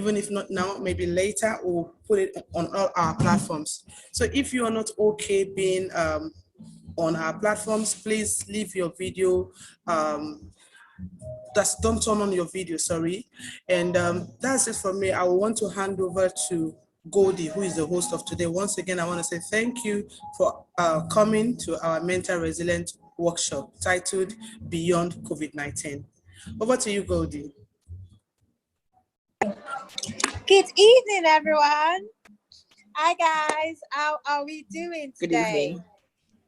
even if not now, maybe later, or put it on all our platforms. So if you are not okay being on our platforms, please leave your video. Don't turn on your video, sorry. And that's it for me. I want to hand over to Goldie, who is the host of today. Once again, I want to say thank you for coming to our mental resilience workshop titled Beyond COVID-19. Over to you, Goldie. Good evening, everyone. Hi, guys. How are we doing today? Good evening.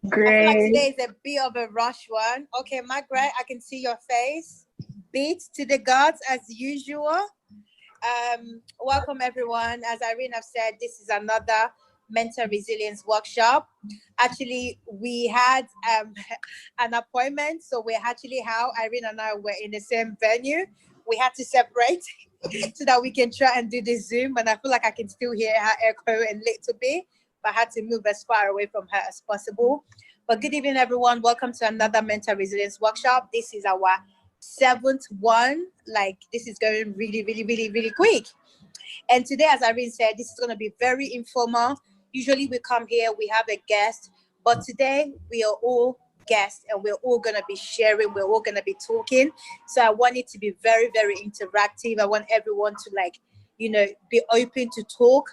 Great. I feel like today is a bit of a rush one. Okay, Margaret, I can see your face. Beats to the gods as usual. Welcome, everyone. As Irene have said, this is another mental resilience workshop. Actually, we had an appointment, so we're actually how Irene and I were in the same venue. We had to separate so that we can try and do this Zoom, and I feel like I can still hear her echo a little bit, but I had to move as far away from her as possible. But good evening, everyone. Welcome to another mental resilience workshop. This is our 7th one. Like, this is going really, really, really, really quick. And today, as Irene said, this is going to be very informal. Usually we come here, we have a guest, but today we are all guests and we're all going to be sharing, we're all going to be talking. So I want it to be very, very interactive. I want everyone to be open to talk.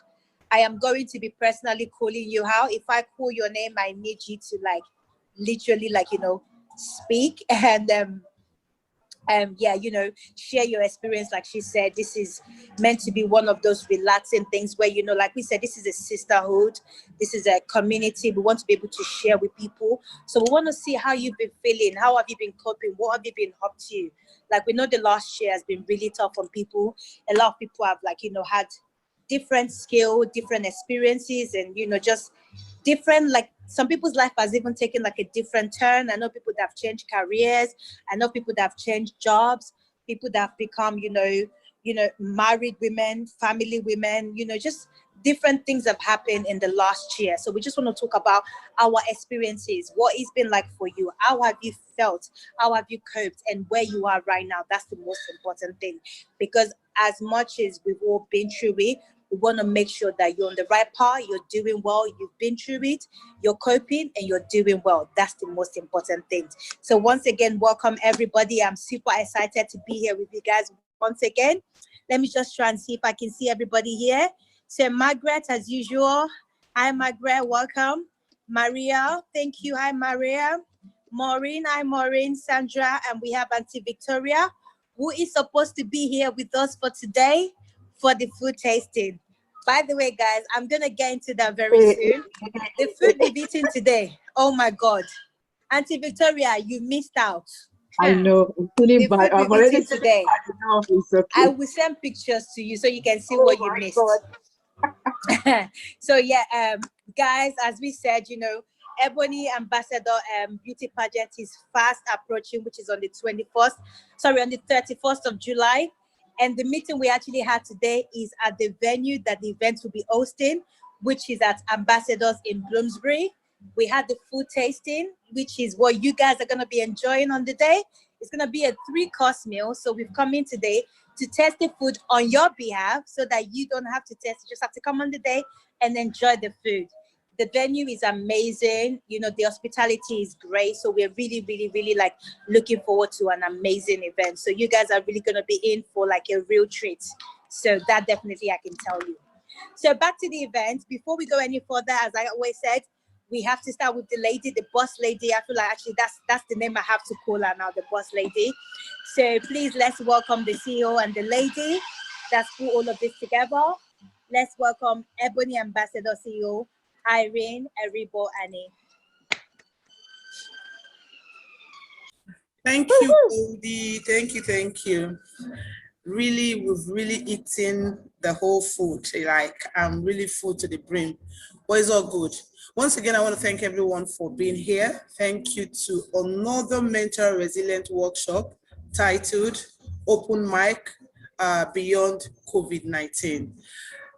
I am going to be personally calling you out. If I call your name, I need you to literally speak and share your experience. Like she said, this is meant to be one of those relaxing things where, like we said, this is a sisterhood, this is a community. We want to be able to share with people. So we want to see how you've been feeling, how have you been coping, what have you been up to? Like, we know the last year has been really tough on people. A lot of people have had different skill, different experiences, and just different, some people's life has even taken a different turn. I know people that have changed careers. I know people that have changed jobs, people that have become, married women, family women, just different things have happened in the last year. So we just want to talk about our experiences, what it's been like for you, how have you felt, how have you coped, and where you are right now. That's the most important thing, because as much as we've all been through it, we want to make sure that you're on the right path, you're doing well, you've been through it, you're coping, and you're doing well. That's the most important thing. So once again, welcome everybody. I'm super excited to be here with you guys once again. Let me just try and see if I can see everybody here. So Margaret, as usual. Hi, Margaret, welcome. Maria, thank you. Hi, Maria. Maureen, hi, Maureen. Sandra, and we have Auntie Victoria, who is supposed to be here with us for today for the food tasting. By the way, guys, I'm going to get into that very soon. The food we've eaten today, oh my God. Auntie Victoria, you missed out. I know. I'm feeling bad. I've already today. It's okay. I will send pictures to you so you can see what you missed. So yeah, guys, as we said, Ebony Ambassador Beauty Pageant is fast approaching, which is on the 31st of July. And the meeting we actually had today is at the venue that the event will be hosting, which is at Ambassadors in Bloomsbury. We had the food tasting, which is what you guys are going to be enjoying on the day. It's going to be a 3-course meal. So we've come in today to test the food on your behalf so that you don't have to test. You just have to come on the day and enjoy the food. The venue is amazing. The hospitality is great. So we're really, really, really looking forward to an amazing event. So you guys are really going to be in for a real treat. So that definitely I can tell you. So back to the event. Before we go any further, as I always said, we have to start with the lady, the boss lady. I feel like actually that's the name I have to call her now, the boss lady. So please, let's welcome the CEO and the lady that's put all of this together. Let's welcome Ebony Ambassador CEO, Irene Eribo Annie. Thank you, Goldie. Thank you. Really, we've really eaten the whole food. I'm really full to the brim. But it's all good. Once again, I want to thank everyone for being here. Thank you to another mental resilient workshop titled Open Mic Beyond COVID-19.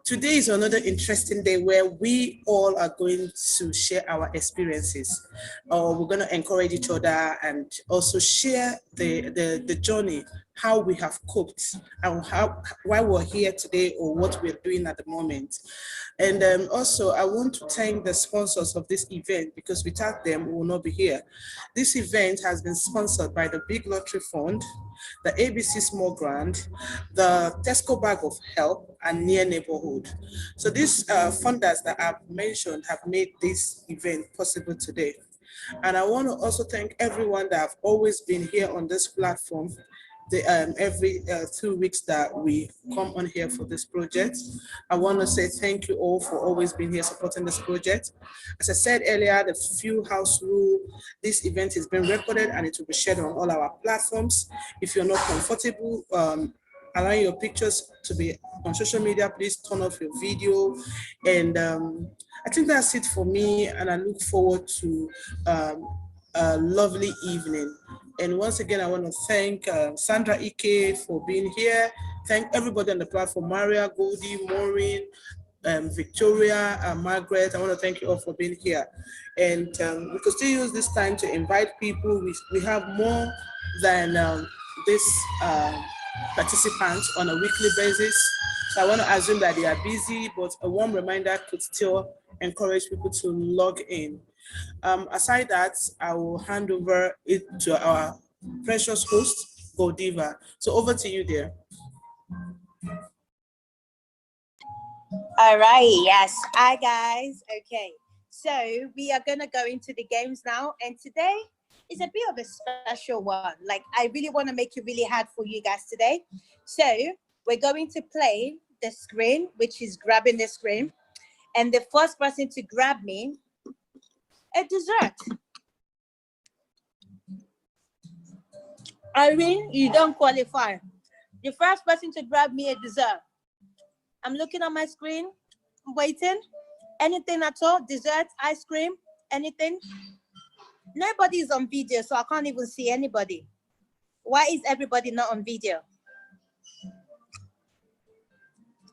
Today is another interesting day where we all are going to share our experiences. We're going to encourage each other and also share the journey, how we have coped and why we're here today or what we're doing at the moment. And also, I want to thank the sponsors of this event because without them, we will not be here. This event has been sponsored by the Big Lottery Fund, the ABC Small Grant, the Tesco Bag of Help, and Near Neighborhood. So these funders that I've mentioned have made this event possible today. And I want to also thank everyone that have always been here on this platform every 2 weeks that we come on here for this project. I want to say thank you all for always being here supporting this project. As I said earlier, the few house rule, this event is being recorded and it will be shared on all our platforms. If you're not comfortable allowing your pictures to be on social media, please turn off your video. And I think that's it for me, and I look forward to a lovely evening. And once again, I want to thank Sandra Ike for being here. Thank everybody on the platform, Maria, Goldie, Maureen, Victoria, Margaret. I want to thank you all for being here. And we could still use this time to invite people. We have more than this participants on a weekly basis. So I want to assume that they are busy, but a warm reminder could still encourage people to log in. Aside that, I will hand over it to our precious host, Godiva. So over to you, dear. All right, yes. Hi, guys. Okay, so we are going to go into the games now. And today is a bit of a special one. Like, I really want to make it really hard for you guys today. So we're going to play the screen, which is grabbing the screen. And the first person to grab me a dessert. Irene, you don't qualify. The first person to grab me a dessert. I'm looking on my screen, waiting. Anything at all? Dessert, ice cream, anything? Nobody is on video, so I can't even see anybody. Why is everybody not on video?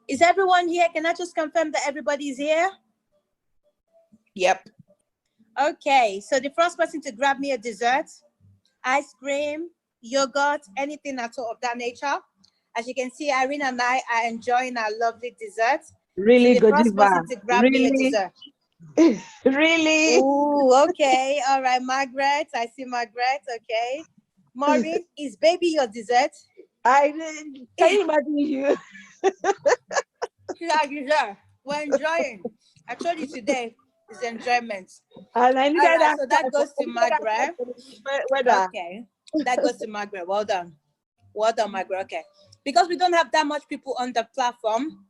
Is everyone here? Can I just confirm that everybody is here? Yep. Okay, so the first person to grab me a dessert, ice cream, yogurt, anything at all of that nature. As you can see, Irene and I are enjoying our lovely dessert. Really, so the first Godiva. person to grab me a dessert. Really? Ooh, okay. All right, Margaret. I see Margaret. Okay. Maureen, is baby your dessert? Can you imagine you? Yeah, dessert. We're enjoying. I told you today is enjoyment. And I needed that. So that goes to Margaret. Okay. That goes to Margaret. Well done. Well done, Margaret. Okay. Because we don't have that much people on the platform,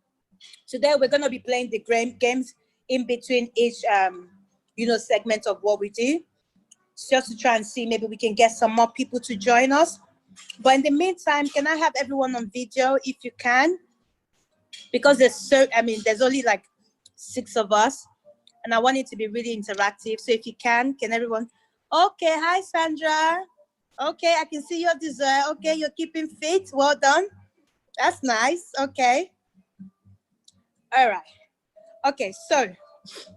today we're going to be playing the games in between each segment of what we do, just to try and see maybe we can get some more people to join us. But in the meantime, can I have everyone on video if you can? Because there's only like 6 of us, and I want it to be really interactive. So if you can everyone? Okay, hi Sandra. Okay, I can see your dessert. Okay, you're keeping fit. Well done. That's nice. Okay. All right. Okay, so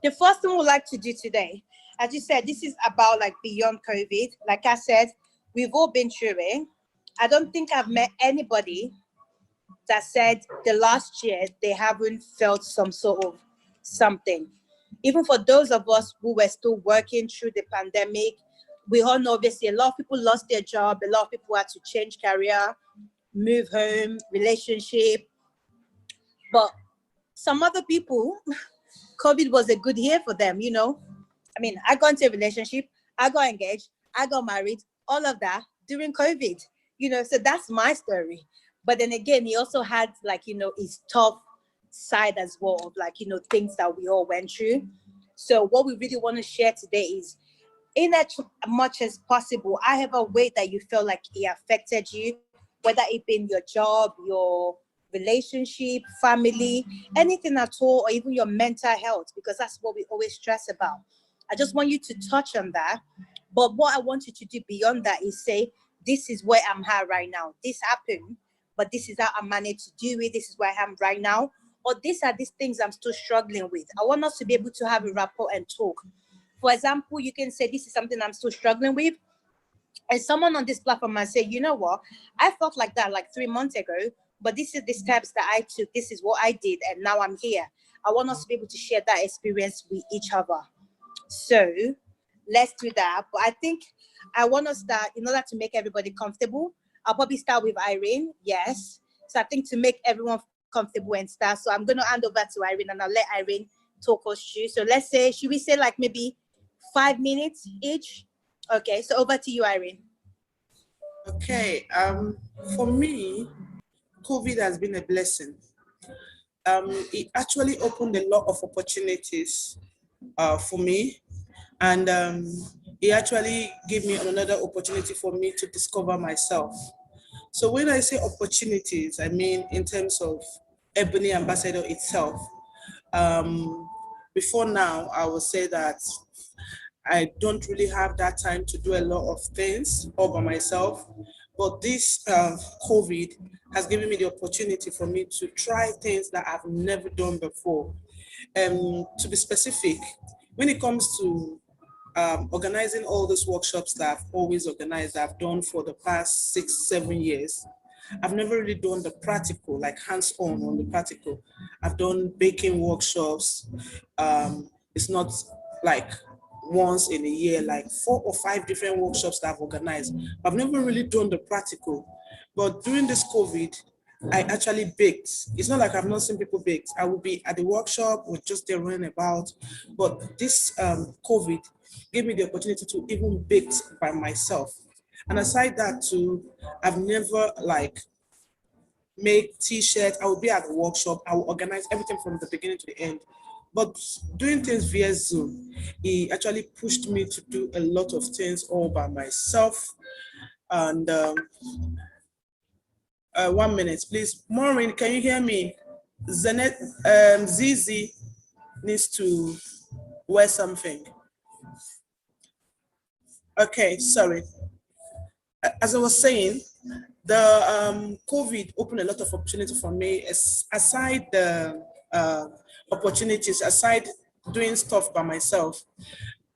the first thing we'd like to do today, as you said, this is about like beyond COVID. Like I said, we've all been through it. I don't think I've met anybody that said the last year they haven't felt some sort of something. Even for those of us who were still working through the pandemic, we all know obviously a lot of people lost their job, a lot of people had to change career, move home, relationship. But some other people, COVID was a good year for them, you know. I mean, I got into a relationship, I got engaged, I got married, all of that during COVID, you know, so that's my story. But then again, he also had like, you know, his tough side as well of like, you know, things that we all went through. So what we really want to share today is, in as much as possible, I have a way that you feel like it affected you, whether it be in your job, your relationship, family, anything at all, or even your mental health, because that's what we always stress about. I just want you to touch on that. But what I want you to do beyond that is say, this is where I'm at right now. This happened, but this is how I managed to do it. This is where I am right now. or these are these things I'm still struggling with. I want us to be able to have a rapport and talk. For example, you can say, this is something I'm still struggling with. And someone on this platform might say, you know what, I felt like that like 3 months ago, but this is the steps that I took. This is what I did, and now I'm here. I want us to be able to share that experience with each other. So let's do that. But I think I want to start, in order to make everybody comfortable, I'll probably start with Irene. Yes. So I think to make everyone comfortable and start. So I'm going to hand over to Irene, and I'll let Irene talk us through. So let's say, should we say like maybe 5 minutes each? Okay. So over to you, Irene. Okay. For me, COVID has been a blessing. It actually opened a lot of opportunities for me, and it actually gave me another opportunity for me to discover myself. So when I say opportunities, I mean in terms of Ebony Ambassador itself. Before now, I would say that I don't really have that time to do a lot of things all by myself. But this COVID has given me the opportunity for me to try things that I've never done before. To be specific, when it comes to organizing all these workshops that I've always organized, I've done for the past 6-7 years, I've never really done the practical, like hands-on on the practical. I've done baking workshops. It's not like once in a year, like 4 or 5 different workshops that I've organized. I've never really done the practical. But during this COVID, I actually baked. It's not like I've not seen people bake. I will be at the workshop, we're just there running about. But this COVID gave me the opportunity to even bake by myself. And aside that too, I've never like make t-shirts. I will be at the workshop. I will organize everything from the beginning to the end. But doing things via Zoom, it actually pushed me to do a lot of things all by myself. And 1 minute, please. Maureen, can you hear me? Zenet, Zizi needs to wear something. Okay, sorry. As I was saying, the COVID opened a lot of opportunity for me. Aside the opportunities, aside doing stuff by myself,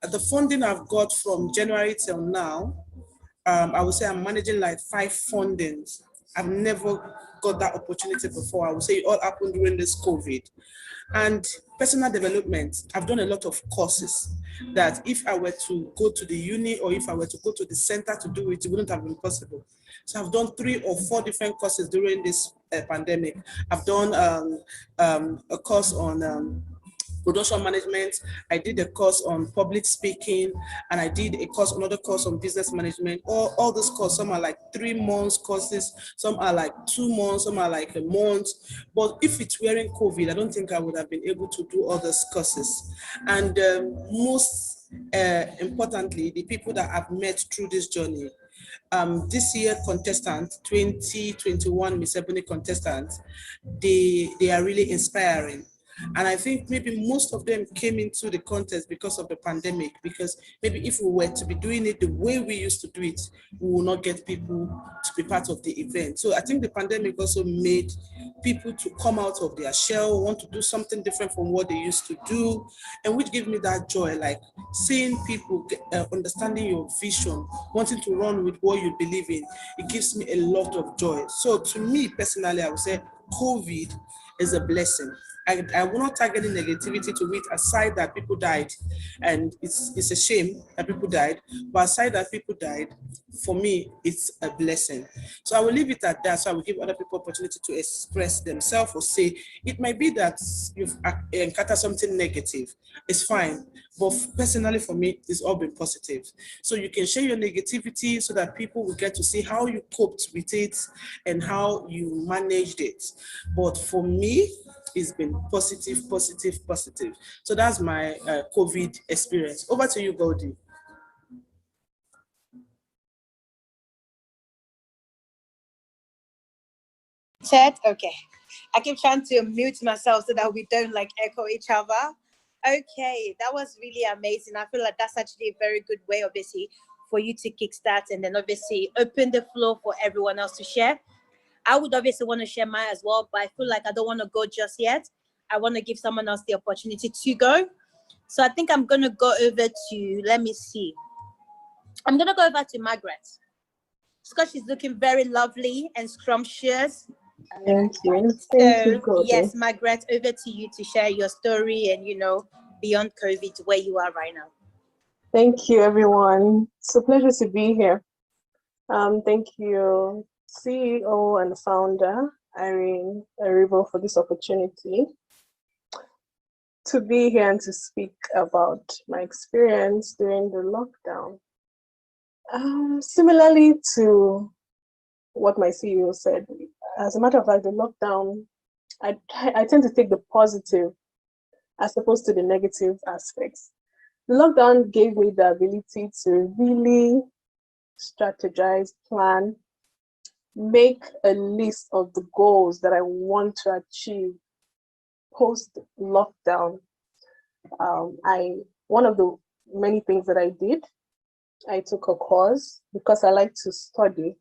the funding I've got from January till now, I would say I'm managing like 5 fundings. I've never got that opportunity before. I would say it all happened during this COVID. And personal development, I've done a lot of courses that if I were to go to the uni or if I were to go to the center to do it, it wouldn't have been possible. So I've done 3 or 4 different courses during this pandemic. I've done a course on production management. I did a course on public speaking, and I did another course on business management. All these courses, some are like 3 months courses, some are like 2 months, some are like a month. But if it's wearing COVID, I don't think I would have been able to do all those courses. And most importantly, the people that I've met through this journey, this year contestant, 2021 Miss Ebony contestants, they are really inspiring. And I think maybe most of them came into the contest because of the pandemic, because maybe if we were to be doing it the way we used to do it, we will not get people to be part of the event. So I think the pandemic also made people to come out of their shell, want to do something different from what they used to do, and which gave me that joy, like seeing people understanding your vision, wanting to run with what you believe in. It gives me a lot of joy. So to me personally, I would say COVID is a blessing. I will not target any negativity to it, aside that people died, and it's a shame that people died, but aside that people died, for me, it's a blessing. So I will leave it at that, so I will give other people opportunity to express themselves or say, it might be that you've encountered something negative, it's fine, but personally for me, it's all been positive. So you can share your negativity so that people will get to see how you coped with it and how you managed it. But for me, it's been positive, positive, positive. So that's my COVID experience. Over to you, Goldie. Chat, okay. I keep trying to mute myself so that we don't like echo each other. Okay, that was really amazing. I feel like that's actually a very good way, obviously, for you to kickstart and then obviously open the floor for everyone else to share. I would obviously want to share mine as well, but I feel like I don't want to go just yet. I want to give someone else the opportunity to go. So I think I'm going to go over to, let me see. I'm going to go over to Margaret. Because she's looking very lovely and scrumptious. Thank you. Thank you, So God. yes, Margaret, over to you to share your story and, beyond COVID, where you are right now. Thank you, everyone. It's a pleasure to be here. Thank you, CEO and founder, Irene Erivo, for this opportunity to be here and to speak about my experience during the lockdown. Similarly to what my CEO said, as a matter of fact, the lockdown, I tend to take the positive as opposed to the negative aspects. The lockdown gave me the ability to really strategize, plan, make a list of the goals that I want to achieve post-lockdown. One of the many things that I did, I took a course because I like to study.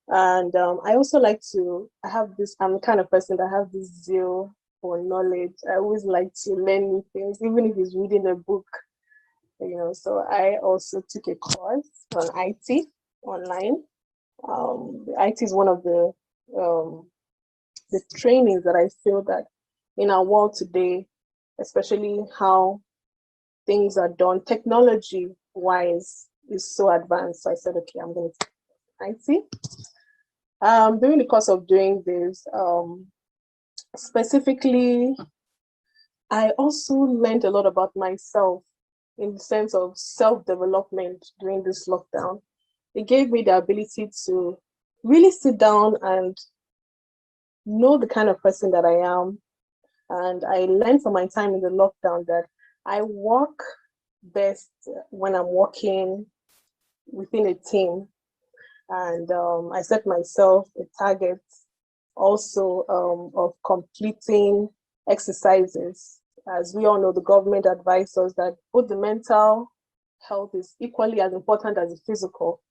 And I also like to, I'm the kind of person that have this zeal for knowledge. I always like to learn new things, even if it's reading a book, so I also took a course on IT online. IT is one of the trainings that I feel that in our world today, especially how things are done technology-wise, is so advanced. So I said, okay, I'm going to take IT. During the course of doing this, specifically, I also learned a lot about myself in the sense of self-development during this lockdown. It gave me the ability to really sit down and know the kind of person that I am. And I learned from my time in the lockdown that I work best when I'm working within a team. And I set myself a target also of completing exercises. As we all know, the government advised us that both the mental health is equally as important as the physical.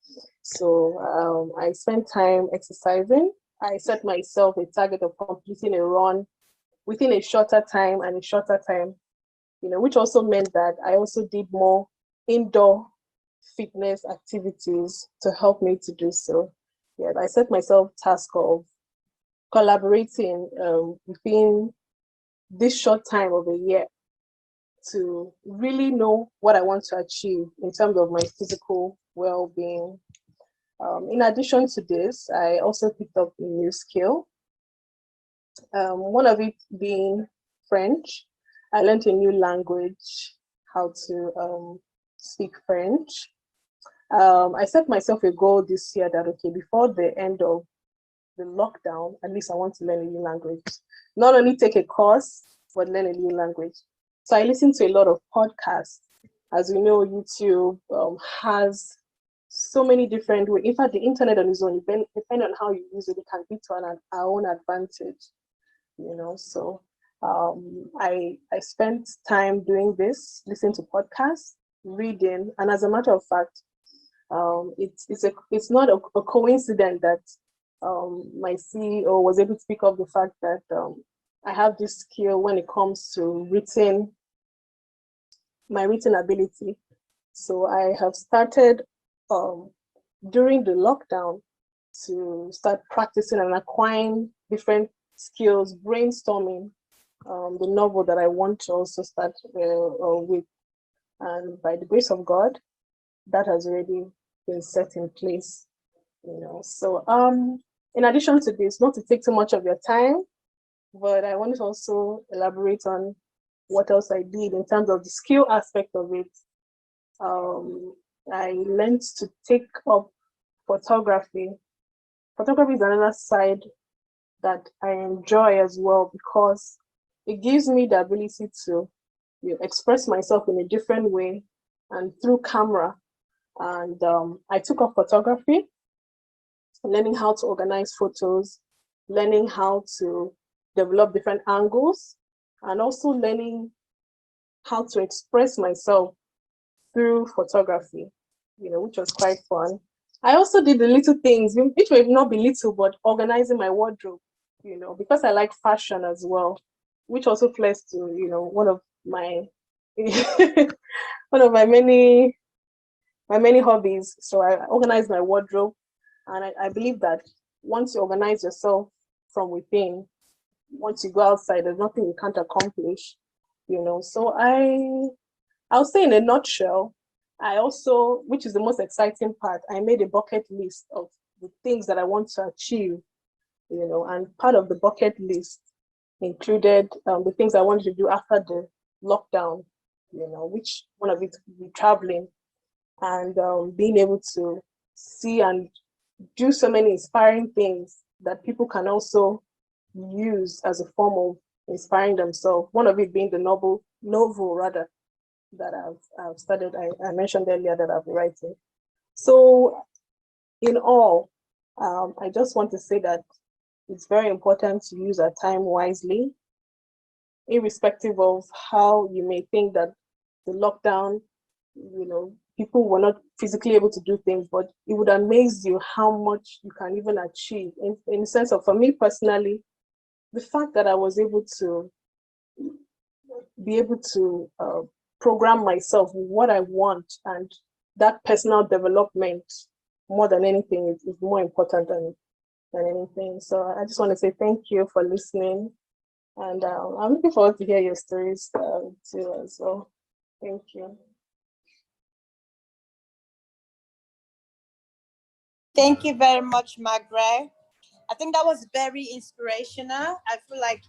So I spent time exercising. I set myself a target of completing a run within a shorter time, which also meant that I also did more indoor fitness activities to help me to do so. Yeah, I set myself task of collaborating within this short time of a year to really know what I want to achieve in terms of my physical well-being. In addition to this, I also picked up a new skill. One of it being French. I learned a new language, how to speak French. I set myself a goal this year that, okay, before the end of the lockdown, at least I want to learn a new language. Not only take a course, but learn a new language. So I listen to a lot of podcasts. As we know, YouTube has so many different ways. In fact, the internet on its own, depending on how you use it, it can be to our own advantage. So I spent time doing this, listening to podcasts, reading, and as a matter of fact, it's not a coincidence that my CEO was able to pick up the fact that I have this skill when it comes to my written ability. So I have started during the lockdown to start practicing and acquiring different skills, brainstorming the novel that I want to also start with. And by the grace of God, that has already been set in place. So in addition to this, not to take too much of your time, but I want to also elaborate on what else I did in terms of the skill aspect of it. I learned to take up photography. Photography is another side that I enjoy as well because it gives me the ability to express myself in a different way and through camera. And I took up photography, learning how to organize photos, learning how to develop different angles, and also learning how to express myself through photography, which was quite fun. I also did the little things, which may not be little, but organizing my wardrobe, because I like fashion as well. which also flex to, one of my one of my many hobbies. So I organize my wardrobe, and I believe that once you organize yourself from within, once you go outside, there's nothing you can't accomplish. So I'll say in a nutshell, I also, which is the most exciting part, I made a bucket list of the things that I want to achieve, and part of the bucket list included the things I wanted to do after the lockdown, which one of it would be traveling and being able to see and do so many inspiring things that people can also use as a form of inspiring themselves. One of it being the novel rather, that I've started, I mentioned earlier that I've been writing. So in all, I just want to say that it's very important to use our time wisely, irrespective of how you may think that the lockdown, people were not physically able to do things, but it would amaze you how much you can even achieve in the sense of, for me personally, the fact that I was able to program myself with what I want, and that personal development more than anything is more important than anything. So I just want to say thank you for listening, and I'm looking forward to hear your stories too as well. Thank you. Thank you very much, Margaret. I think that was very inspirational. I feel like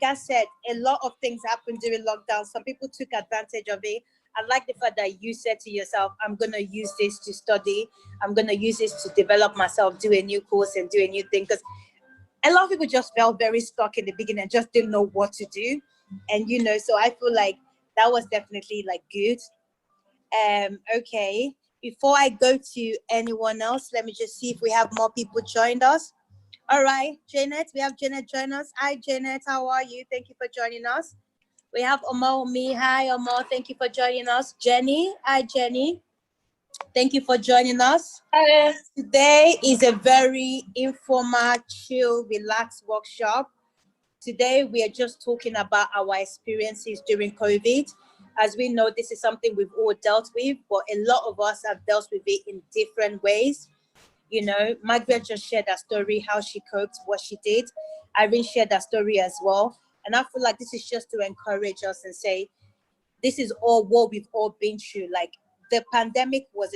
I said, a lot of things happened during lockdown. Some people took advantage of it. I like the fact that you said to yourself, I'm going to use this to study. I'm going to use this to develop myself, do a new course and do a new thing. Because a lot of people just felt very stuck in the beginning and just didn't know what to do. And, so I feel like that was definitely like good. Okay. Before I go to anyone else, let me just see if we have more people joined us. All right, Janet, we have Janet join us. Hi, Janet, how are you? Thank you for joining us. We have Omar Omi. Hi, Omar, thank you for joining us. Jenny, hi, Jenny. Thank you for joining us. Hi. Today is a very informal, chill, relaxed workshop. Today, we are just talking about our experiences during COVID. As we know, this is something we've all dealt with, but a lot of us have dealt with it in different ways. Margaret just shared that story, how she coped, what she did. Irene shared that story as well. And I feel like this is just to encourage us and say, this is all what we've all been through. Like, the pandemic was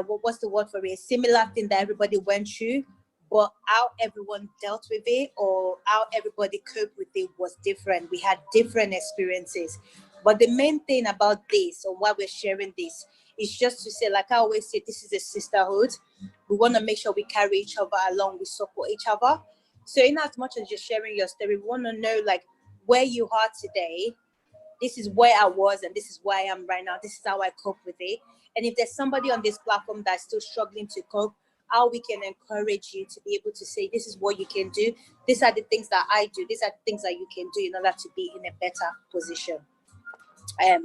what's the word for it? A similar thing that everybody went through, but how everyone dealt with it or how everybody coped with it was different. We had different experiences. But the main thing about this, or why we're sharing this, is just to say, like I always say, this is a sisterhood. We want to make sure we carry each other along, we support each other. So in as much as you're sharing your story, we want to know like where you are today. This is where I was and this is where I am right now. This is how I cope with it. And if there's somebody on this platform that's still struggling to cope, how we can encourage you to be able to say, this is what you can do. These are the things that I do. These are the things that you can do in order to be in a better position.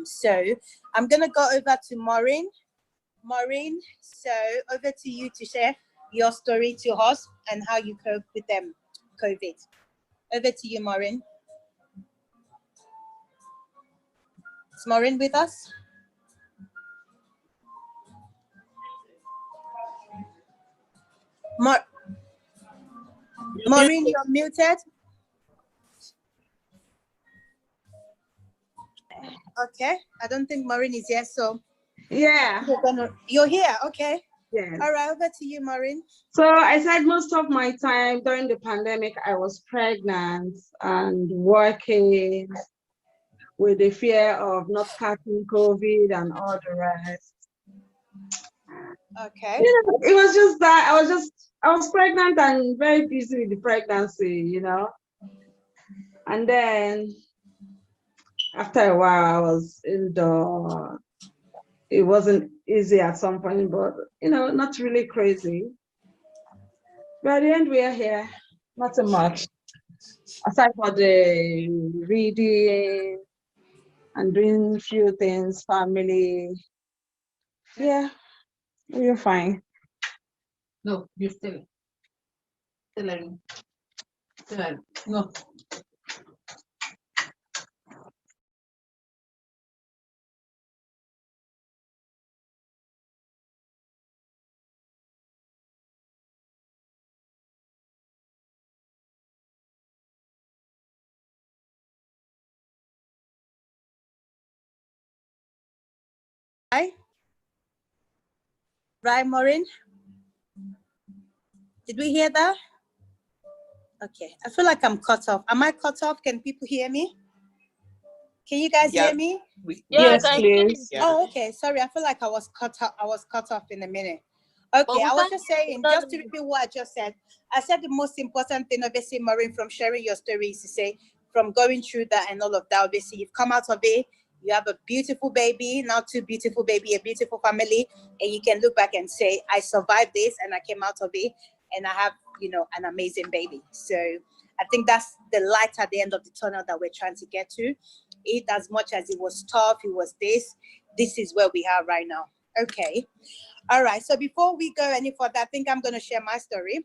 So I'm going to go over to Maureen. Maureen, so over to you to share your story to us and how you cope with COVID. Over to you, Maureen. Is Maureen with us? Maureen, you're muted. Okay, I don't think Maureen is here, so yeah, you're here. Okay. yes. All right, over to you, Maureen. So I said most of my time during the pandemic, I was pregnant and working with the fear of not catching COVID and all the rest. Okay. It was just that I was pregnant and very busy with the pregnancy, And then after a while, I was indoor. It wasn't easy at some point, but not really crazy. But at the end, we are here. Not so much. Aside for the reading and doing few things, family. Yeah, we're fine. No, you're still. Still. No. Right, Maureen? Did we hear that? Okay, I feel like I'm cut off. Am I cut off? Can people hear me? Can you guys hear me? Yes, please. Yeah. Oh, okay. Sorry, I feel like I was cut off in a minute. Okay, I was just saying, just to repeat what I just said. I said the most important thing, obviously, Maureen, from sharing your story is to say, from going through that and all of that, obviously, you've come out of it. You have a beautiful baby, not too beautiful baby, a beautiful family, and you can look back and say, I survived this and I came out of it, and I have, an amazing baby. So I think that's the light at the end of the tunnel that we're trying to get to. It, as much as it was tough, it was this is where we are right now. Okay. All right. So before we go any further, I think I'm going to share my story.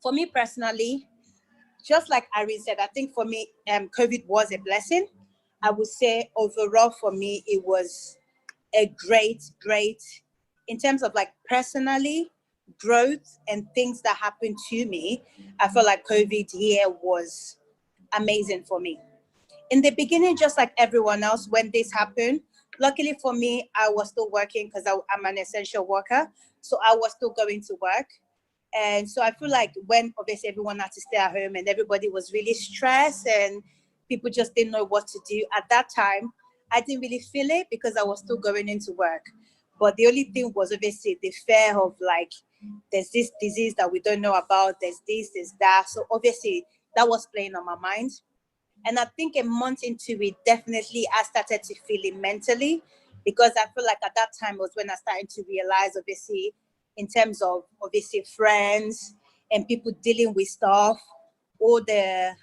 For me personally, just like Irene said, I think for me, COVID was a blessing. I would say overall for me, it was a great, in terms of like personally, growth and things that happened to me. I feel like COVID here was amazing for me. In the beginning, just like everyone else, when this happened, luckily for me, I was still working because I'm an essential worker. So I was still going to work. And so I feel like when obviously everyone had to stay at home and everybody was really stressed and people just didn't know what to do at that time, I didn't really feel it because I was still going into work. But the only thing was obviously the fear of like, there's this disease that we don't know about, there's this, there's that. So obviously that was playing on my mind. And I think a month into it, definitely I started to feel it mentally, because I feel like at that time was when I started to realize, obviously, in terms of obviously friends and people dealing with stuff, all the,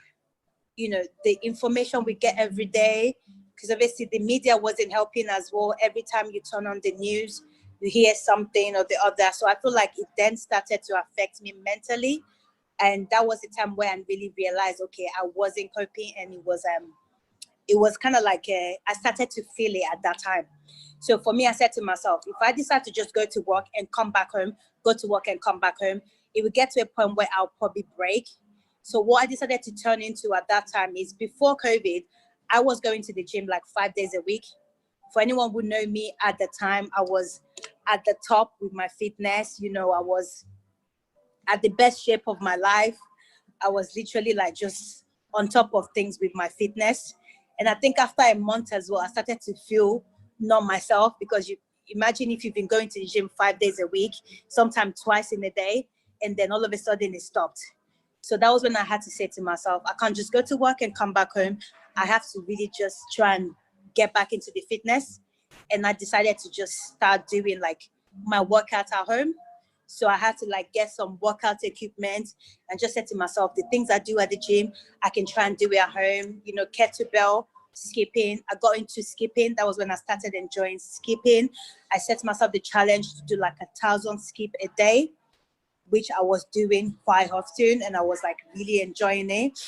the information we get every day, because obviously the media wasn't helping as well. Every time you turn on the news, you hear something or the other. So I feel like it then started to affect me mentally. And that was the time where I really realized, okay, I wasn't coping, and it was kind of like I started to feel it at that time. So for me, I said to myself, if I decide to just go to work and come back home, go to work and come back home, it would get to a point where I'll probably break. So what I decided to turn into at that time is, before COVID, I was going to the gym like 5 days a week. For anyone who know me at the time, I was at the top with my fitness. I was at the best shape of my life. I was literally like just on top of things with my fitness. And I think after a month as well, I started to feel not myself, because you imagine if you've been going to the gym 5 days a week, sometimes twice in a day, and then all of a sudden it stopped. So that was when I had to say to myself, I can't just go to work and come back home. I have to really just try and get back into the fitness. And I decided to just start doing like my workout at home. So I had to like get some workout equipment and just said to myself, the things I do at the gym, I can try and do it at home, kettlebell, skipping. I got into skipping. That was when I started enjoying skipping. I set myself the challenge to do like 1,000 skip a day, which I was doing quite often. And I was like really enjoying it.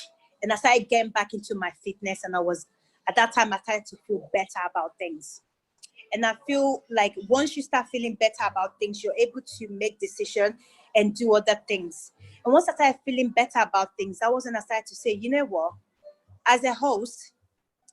And I started getting back into my fitness. And at that time, I started to feel better about things. And I feel like once you start feeling better about things, you're able to make decisions and do other things. And once I started feeling better about things, that was when I started to say, you know what? As a host,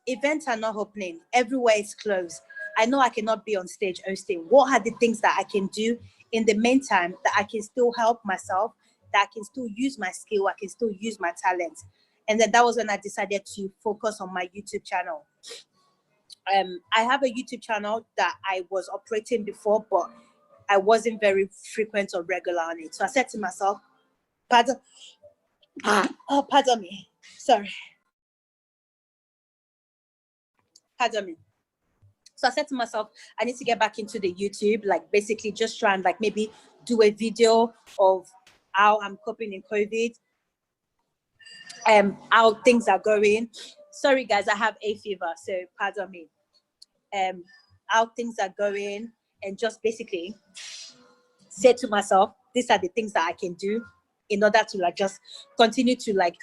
events are not opening. Everywhere is closed. I know I cannot be on stage hosting. What are the things that I can do in the meantime that I can still help myself, that I can still use my skill, I can still use my talent? And then that was when I decided to focus on my YouTube channel. I have a YouTube channel that I was operating before, but I wasn't very frequent or regular on it. So I said to myself, pardon me, sorry. Pardon me. So I said to myself, I need to get back into the YouTube, like basically just try and like maybe do a video of how I'm coping in COVID, how things are going. Sorry guys, I have a fever, so pardon me. How things are going, and just basically say to myself, these are the things that I can do in order to like just continue to like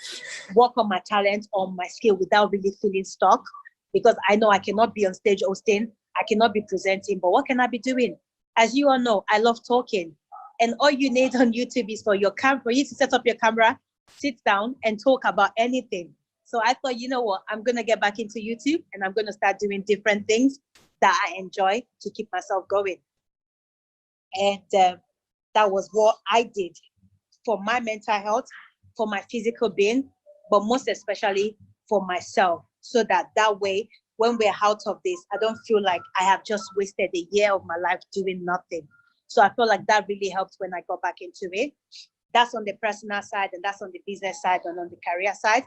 work on my talent, on my skill without really feeling stuck. Because I know I cannot be on stage hosting, I cannot be presenting, but what can I be doing? As you all know, I love talking. And all you need on YouTube is for you to set up your camera, sit down and talk about anything. So I thought, you know what, I'm going to get back into YouTube and I'm going to start doing different things. that I enjoy to keep myself going. And that was what I did for my mental health, for my physical being, but most especially for myself, so that way, when we're out of this, I don't feel like I have just wasted a year of my life doing nothing. So I feel like that really helped when I got back into it. That's on the personal side, and that's on the business side, and on the career side.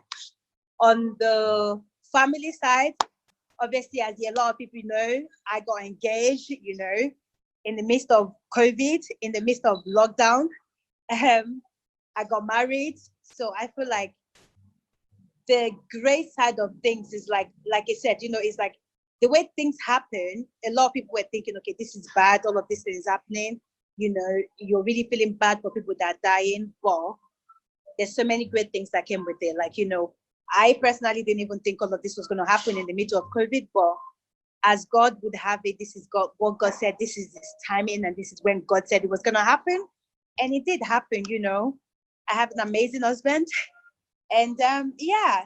On the family side, obviously, as a lot of people know, I got engaged, in the midst of COVID, in the midst of lockdown. I got married. So I feel like the great side of things is like I said, it's like the way things happen, a lot of people were thinking, okay, this is bad, all of this is happening, you're really feeling bad for people that are dying. But there's so many great things that came with it. Like, I personally didn't even think all of this was going to happen in the middle of COVID, but as God would have it, this is God, what God said, this is His timing, and this is when God said it was going to happen. And it did happen, I have an amazing husband. And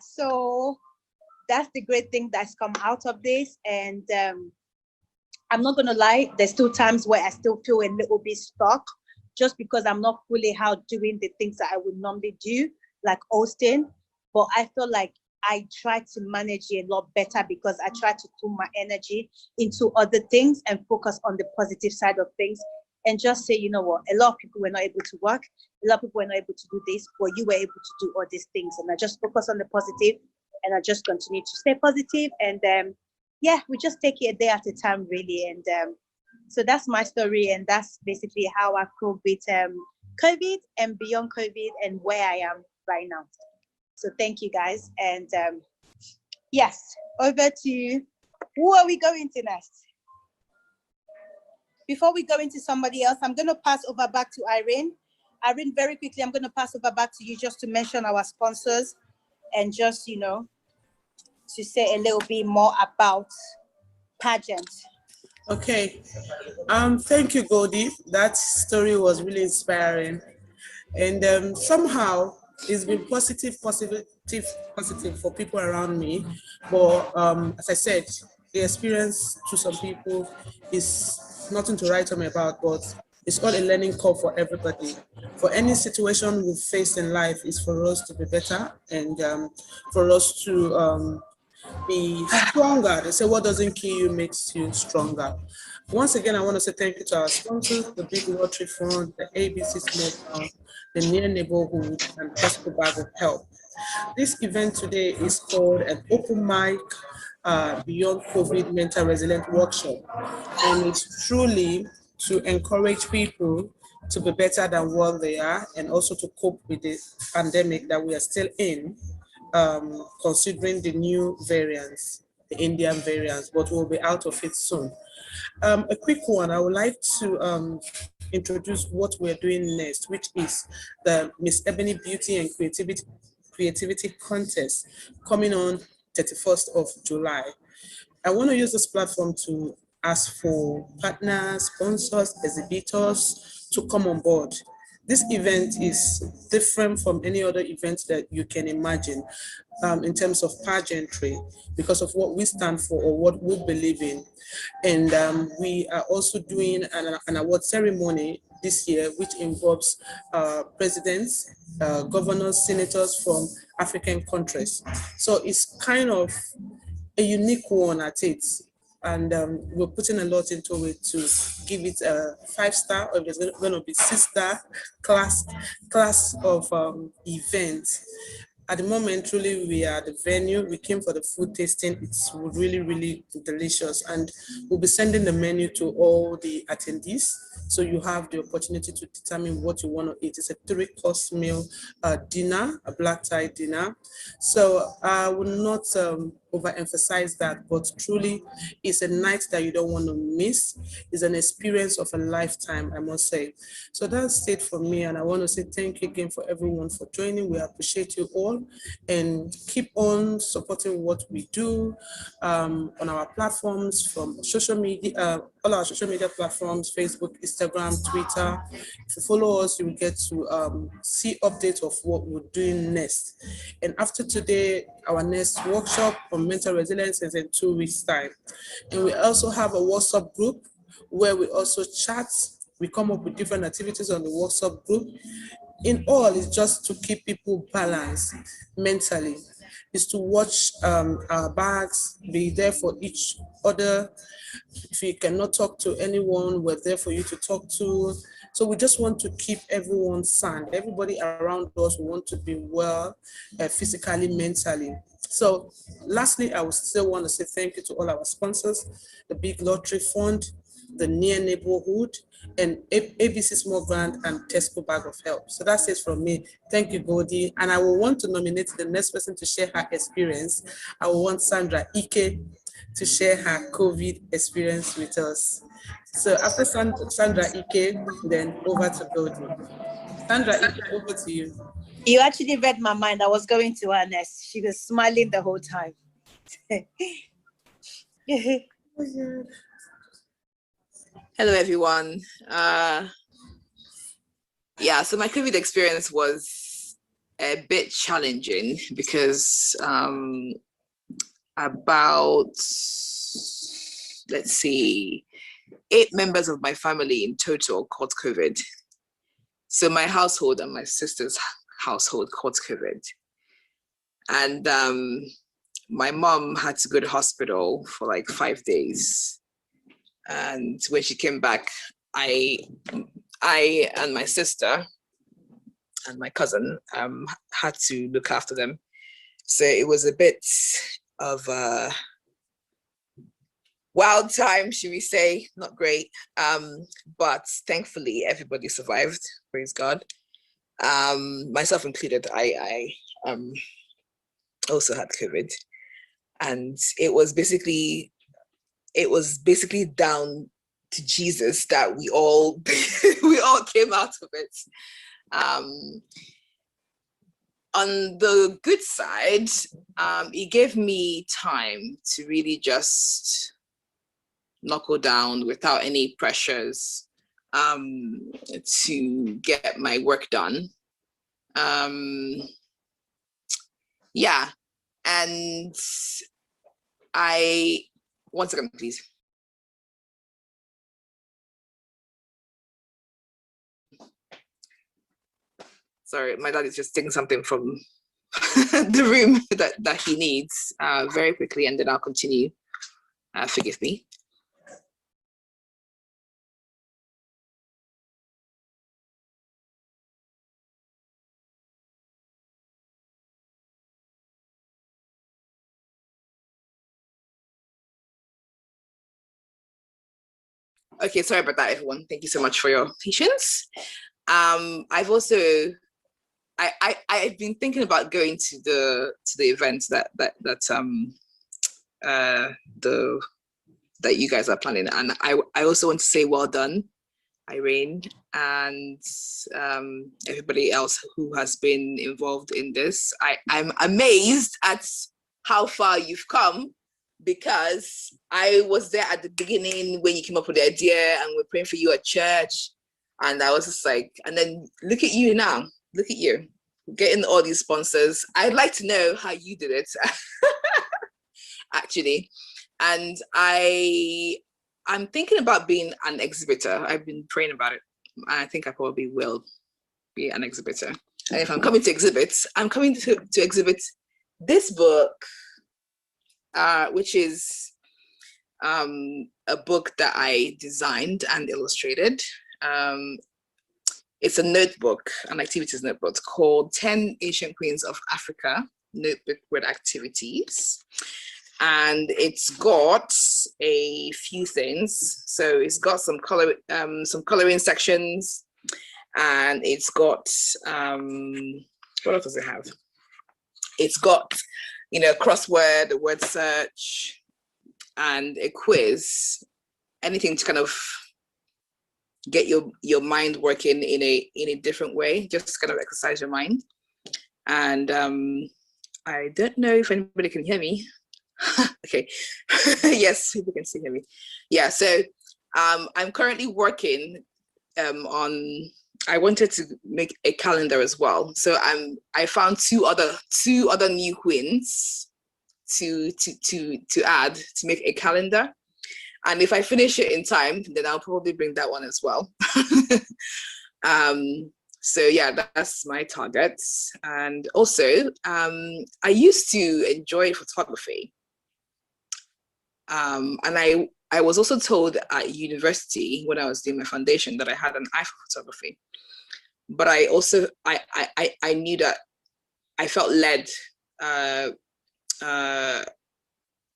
so that's the great thing that's come out of this. And I'm not going to lie, there's still times where I still feel a little bit stuck, just because I'm not fully out doing the things that I would normally do, like hosting. But I feel like I try to manage it a lot better, because I try to put my energy into other things and focus on the positive side of things, and just say, you know what, a lot of people were not able to work, a lot of people were not able to do this, but you were able to do all these things. And I just focus on the positive, and I just continue to stay positive. And we just take it a day at a time, really. And so that's my story, and that's basically how I cope with COVID and beyond COVID, and where I am right now. So thank you, guys. And yes, over to, who are we going to next? Before we go into somebody else, I'm going to pass over back to Irene. Irene, very quickly, I'm going to pass over back to you just to mention our sponsors, and just, to say a little bit more about pageant. Okay. Thank you, Goldie. That story was really inspiring. And somehow it's been positive for people around me. But as I said, the experience to some people is nothing to write home about, but it's all a learning curve for everybody. For any situation we face in life is for us to be better, and for us to be stronger. They say what doesn't kill you makes you stronger. Once again, I want to say thank you to our sponsors, the Big Lottery Fund, the ABC Small Town, the Near Neighborhood, and Costco Bag of Help. This event today is called an Open Mic Beyond COVID Mental Resilient Workshop, and it's truly to encourage people to be better than what they are, and also to cope with the pandemic that we are still in, considering the new variants, the Indian variants, but we'll be out of it soon. A quick one, I would like to introduce what we're doing next, which is the Miss Ebony Beauty and Creativity Contest coming on 31st of July. I want to use this platform to ask for partners, sponsors, exhibitors to come on board. This event is different from any other event that you can imagine in terms of pageantry, because of what we stand for or what we believe in. And we are also doing an award ceremony this year, which involves presidents, governors, senators from African countries. So it's kind of a unique one at it. And we're putting a lot into it to give it a 5-star, or if it's going to be 6-star class of events. At the moment, truly, we are at the venue. We came for the food tasting. It's really, really delicious. And we'll be sending the menu to all the attendees, so you have the opportunity to determine what you want to eat. It's a 3-course meal dinner, a black tie dinner. So I will not overemphasize that, but truly it's a night that you don't want to miss. It's an experience of a lifetime, I must say. So that's it for me, and I want to say thank you again for everyone for joining. We appreciate you all, and keep on supporting what we do on our platforms, from social media, all our social media platforms, Facebook, Instagram, Twitter. If you follow us, you will get to see updates of what we're doing next. And after today, our next workshop on from Mental Resilience is in 2 weeks' time. And we also have a WhatsApp group where we also chat. We come up with different activities on the WhatsApp group. In all, it's just to keep people balanced mentally. Is to watch our bags, be there for each other. If you cannot talk to anyone, we're there for you to talk to. So we just want to keep everyone sound. Everybody around us, we want to be well, physically, mentally. So lastly, I would still want to say thank you to all our sponsors, the Big Lottery Fund, the Near Neighborhood, and ABC Small Grant and Tesco Bag of Help. So that's it from me. Thank you, Goldie. And I will want to nominate the next person to share her experience. I will want Sandra Ike to share her COVID experience with us. So after Sandra Ike, then over to Goldie. Sandra Ike, over to you. You actually read my mind. I was going to her next. She was smiling the whole time. Hello, everyone. Yeah, so my COVID experience was a bit challenging because about, let's see, 8 members of my family in total caught COVID. So my household and my sister's household caught COVID. And my mom had to go to hospital for like 5 days. And when she came back, I and my sister and my cousin had to look after them. So it was a bit of a wild time, should we say, not great. But thankfully, everybody survived, praise God. Myself included, I also had COVID. And it was basically down to Jesus that we all we all came out of it. On the good side, it gave me time to really just knuckle down without any pressures to get my work done. Yeah, and one second, please. Sorry, my dad is just taking something from the room that he needs very quickly, and then I'll continue. Forgive me. Okay, sorry about that, everyone. Thank you so much for your patience. I've also I've been thinking about going to the event that you guys are planning, and I also want to say well done, Irene, and everybody else who has been involved in this. I'm amazed at how far you've come, because I was there at the beginning when you came up with the idea and we're praying for you at church, and I was just like, and then look at you now. Look at you getting all these sponsors. I'd like to know how you did it, actually. And I'm thinking about being an exhibitor. I've been praying about it, and I think I probably will be an exhibitor. And if I'm coming to exhibit, I'm coming to exhibit this book, which is a book that I designed and illustrated. It's a notebook, an activities notebook called 10 Ancient Queens of Africa Notebook with Activities. And it's got a few things. So it's got some coloring sections, and it's got, what else does it have? It's got, crossword, a word search, and a quiz, anything to kind of get your mind working in a different way, just kind of exercise your mind. And I don't know if anybody can hear me. Okay. Yes, people can still hear me. Yeah, so I'm currently working on, I wanted to make a calendar as well. So I found two other new queens to add to make a calendar. And if I finish it in time, then I'll probably bring that one as well. So yeah, that's my target. And also, I used to enjoy photography. And I was also told at university when I was doing my foundation that I had an eye for photography. But I also, I knew that I felt led.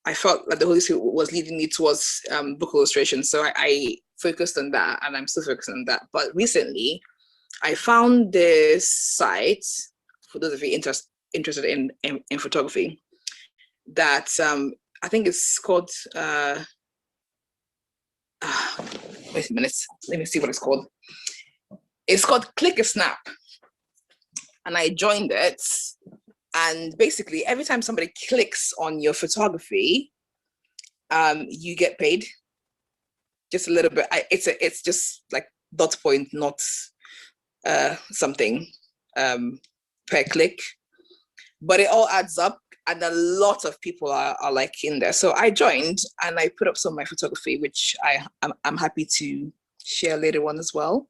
I felt like the Holy Spirit was leading me towards book illustration. So I focused on that, and I'm still focused on that. But recently, I found this site, for those of you interested in photography, that I think it's called, wait a minute, let me see what it's called. It's called Click a Snap. And I joined it. And basically, every time somebody clicks on your photography, you get paid just a little bit. It's just like dot point, not something per click, but it all adds up, and a lot of people are like in there. So I joined and I put up some of my photography, which I'm happy to share later on as well.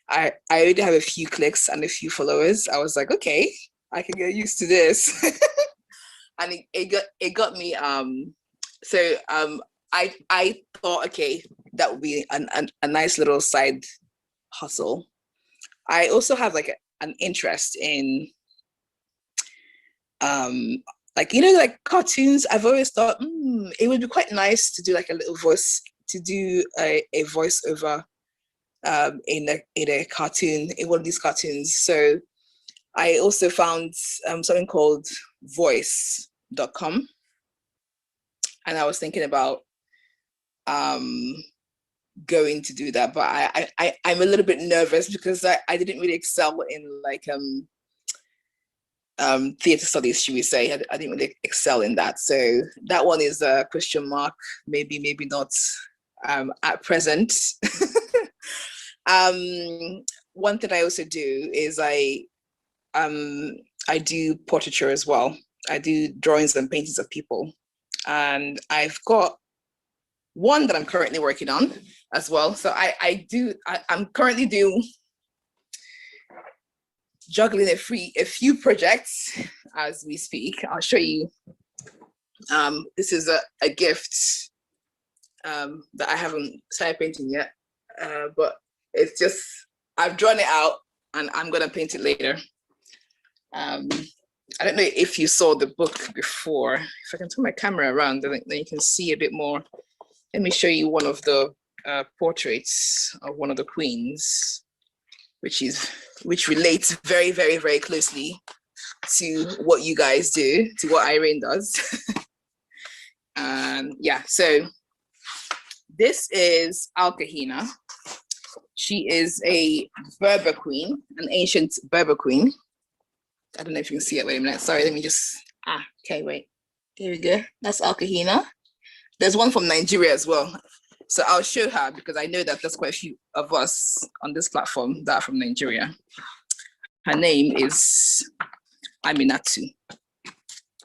I already have a few clicks and a few followers. I was like, okay, I can get used to this. And it got me so I thought, okay, that would be a nice little side hustle. I also have like an interest in like, you know, like cartoons. I've always thought it would be quite nice to do like a little voice, to do a voiceover in a cartoon, in one of these cartoons. So I also found something called voice.com, and I was thinking about going to do that, but I'm a little bit nervous because I didn't really excel in like theater studies, should we say. I didn't really excel in that, so that one is a question mark. Maybe not at present. One thing I also do is I do portraiture as well. I do drawings and paintings of people, and I've got one that I'm currently working on as well. So I'm currently juggling a few projects as we speak. I'll show you. This is a gift that I haven't started painting yet, but it's just, I've drawn it out and I'm gonna paint it later. I don't know if you saw the book before. If I can turn my camera around, then you can see a bit more. Let me show you one of the portraits of one of the queens, which relates very, very, very closely to what you guys do, to what Irene does. Yeah, so this is Al-Kahina. She is a Berber queen, an ancient Berber queen. I don't know if you can see it. Wait a minute. Sorry, let me just. Okay, wait. Here we go. That's Al-Kahina. There's one from Nigeria as well. So I'll show her because I know that there's quite a few of us on this platform that are from Nigeria. Her name is Aminatu. I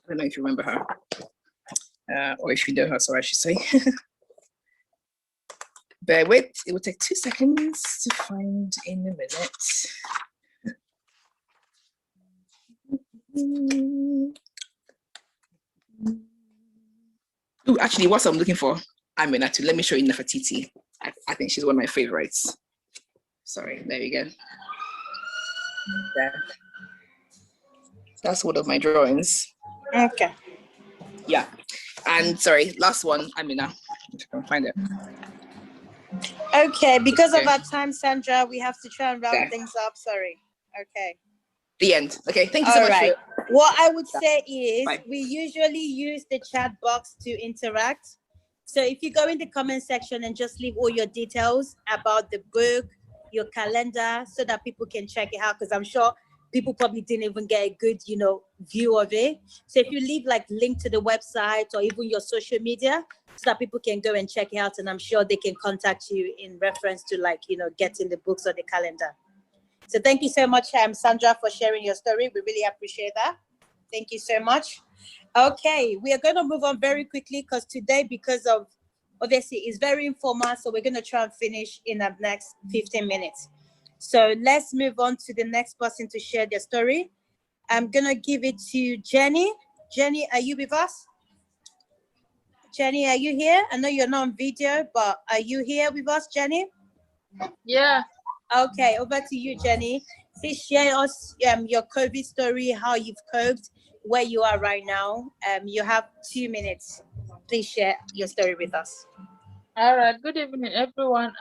don't know if you remember her. Or if you know her, sorry, I should say. Bear with, it will take 2 seconds to find in a minute. Oh, actually, what I'm looking for, Aminatu. Let me show you Nefertiti. I think she's one of my favorites. Sorry, there you go. There. That's one of my drawings. Okay. Yeah. And sorry, last one, Amina. If I can find it. Okay, because of our time, Sandra, we have to try and round Yeah. things up. Sorry. Okay. The end. Okay, thank you so All much. right. What I would say is Bye. we usually use the chat box to interact. So if you go in the comment section and just leave all your details about the book, your calendar, so that people can check it out, because I'm sure people probably didn't even get a good, view of it. So if you leave like link to the website or even your social media, so that people can go and check it out, and I'm sure they can contact you in reference to getting the books or the calendar. So thank you so much, Sandra, for sharing your story. We really appreciate that. Thank you so much. Okay, we are going to move on very quickly because today, because of obviously it's very informal, so we're going to try and finish in the next 15 minutes. So let's move on to the next person to share their story. I'm going to give it to Jenny. Jenny, are you with us? Jenny, are you here? I know you're not on video, but are you here with us, Jenny? Yeah. Okay, over to you, Jenny. Please share us your COVID story, how you've coped, where you are right now. You have 2 minutes. Please share your story with us. All right. Good evening, everyone.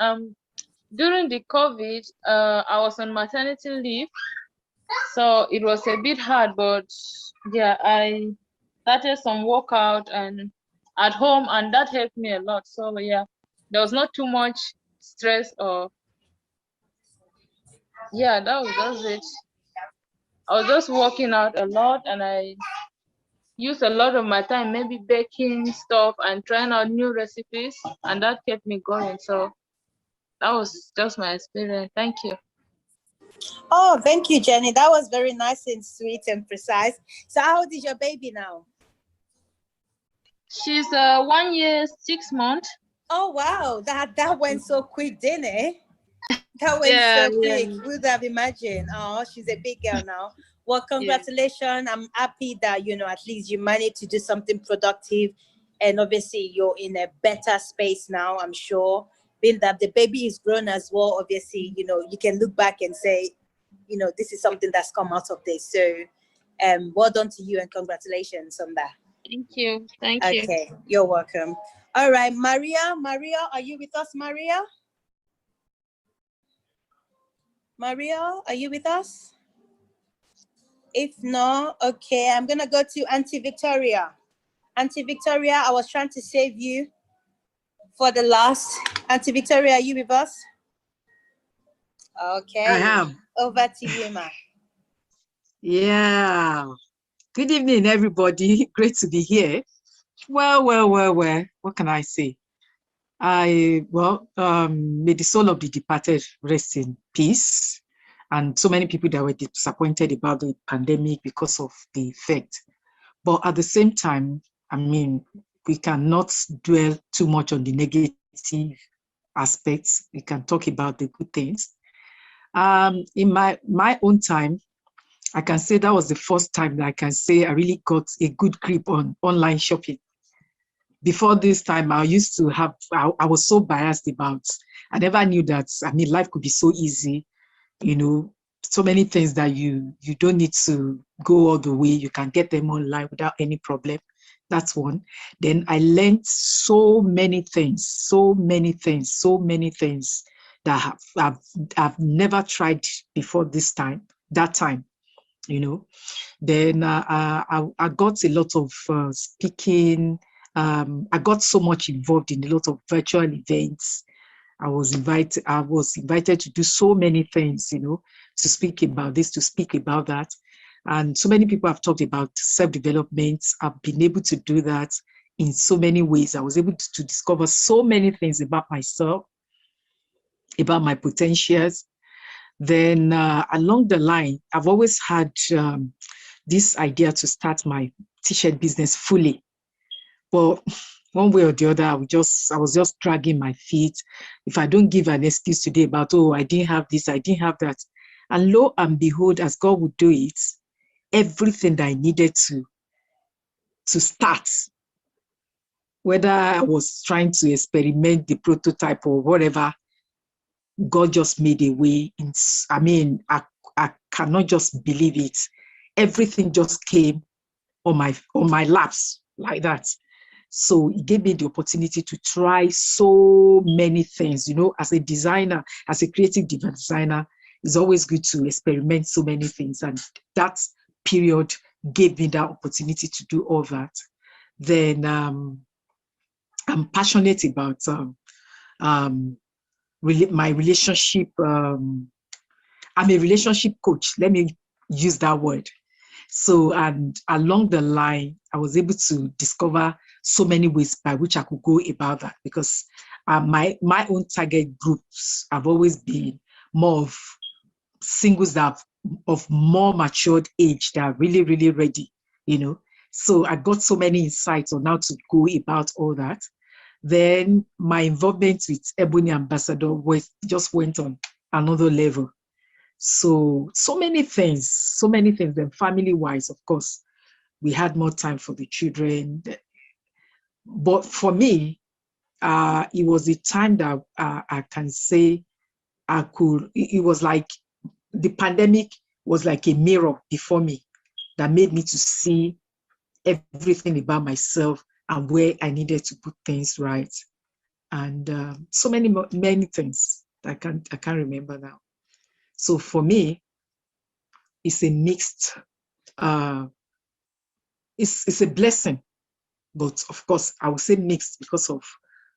During the COVID, I was on maternity leave, so it was a bit hard, but yeah, I started some workout and at home, and that helped me a lot. So yeah, there was not too much stress or yeah, that was it. I was just working out a lot, and I used a lot of my time maybe baking stuff and trying out new recipes, and that kept me going. So that was just my experience. Thank you. Oh, thank you, Jenny. That was very nice and sweet and precise. So how old is your baby now? She's 1 year, 6 months. Oh, wow. That went so quick, didn't it? That went Yeah, so quick. yeah. Would have imagined. Oh, she's a big girl now. Well, congratulations. I'm happy that, at least you managed to do something productive. And obviously, you're in a better space now, I'm sure. Being that the baby is grown as well, obviously, you can look back and say, this is something that's come out of this. So, well done to you and congratulations on that. Thank you. Thank you. Okay, you're welcome. All right, Maria. Maria, are you with us, Maria? Maria, are you with us? If not, okay, I'm going to go to Auntie Victoria. Auntie Victoria, I was trying to save you for the last. Auntie Victoria, are you with us? Okay. I am. Over to you, ma. Yeah. Good evening, everybody. Great to be here. Well. What can I say? May the soul of the departed rest in peace. And so many people that were disappointed about the pandemic because of the effect. But at the same time, we cannot dwell too much on the negative aspects. We can talk about the good things. In my own time, I can say that was the first time that I can say I really got a good grip on online shopping. Before this time, I used to have, I was so biased about, I never knew that, life could be so easy, so many things that you don't need to go all the way. You can get them online without any problem. That's one. Then I learned so many things that I've never tried before that time. Then I got a lot of speaking. I got so much involved in a lot of virtual events. I was invited to do so many things, to speak about this, to speak about that. And so many people have talked about self-development. I've been able to do that in so many ways. I was able to discover so many things about myself, about my potentials. Then along the line, I've always had this idea to start my t-shirt business fully. But one way or the other, I was just dragging my feet. If I don't give an excuse today about, I didn't have this, I didn't have that. And lo and behold, as God would do it, everything that I needed to start, whether I was trying to experiment the prototype or whatever, God just made a way. I cannot just believe it. Everything just came on my laps like that. So it gave me the opportunity to try so many things. As a designer, as a creative designer, it's always good to experiment so many things. And that period gave me that opportunity to do all that. Then I'm passionate about my relationship. I'm a relationship coach. Let me use that word. So, and along the line, I was able to discover so many ways by which I could go about that, because my own target groups have always been more of singles that of more matured age that are really, really ready, So I got so many insights on how to go about all that. Then my involvement with Ebony Ambassador just went on another level. So many things. And family-wise, of course, we had more time for the children. But for me, it was a time that I can say it was like the pandemic was like a mirror before me that made me to see everything about myself and where I needed to put things right. And so many things I can't remember now. So for me, it's a mixed, it's a blessing, but of course I would say mixed because of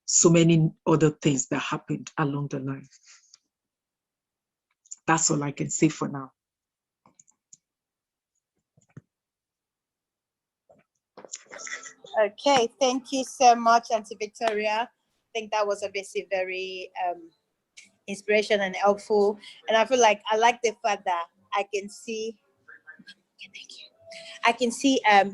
so many other things that happened along the line. That's all I can say for now. Okay, thank you so much, Auntie Victoria. I think that was obviously very inspirational and helpful. And I feel like I like the fact that I can see,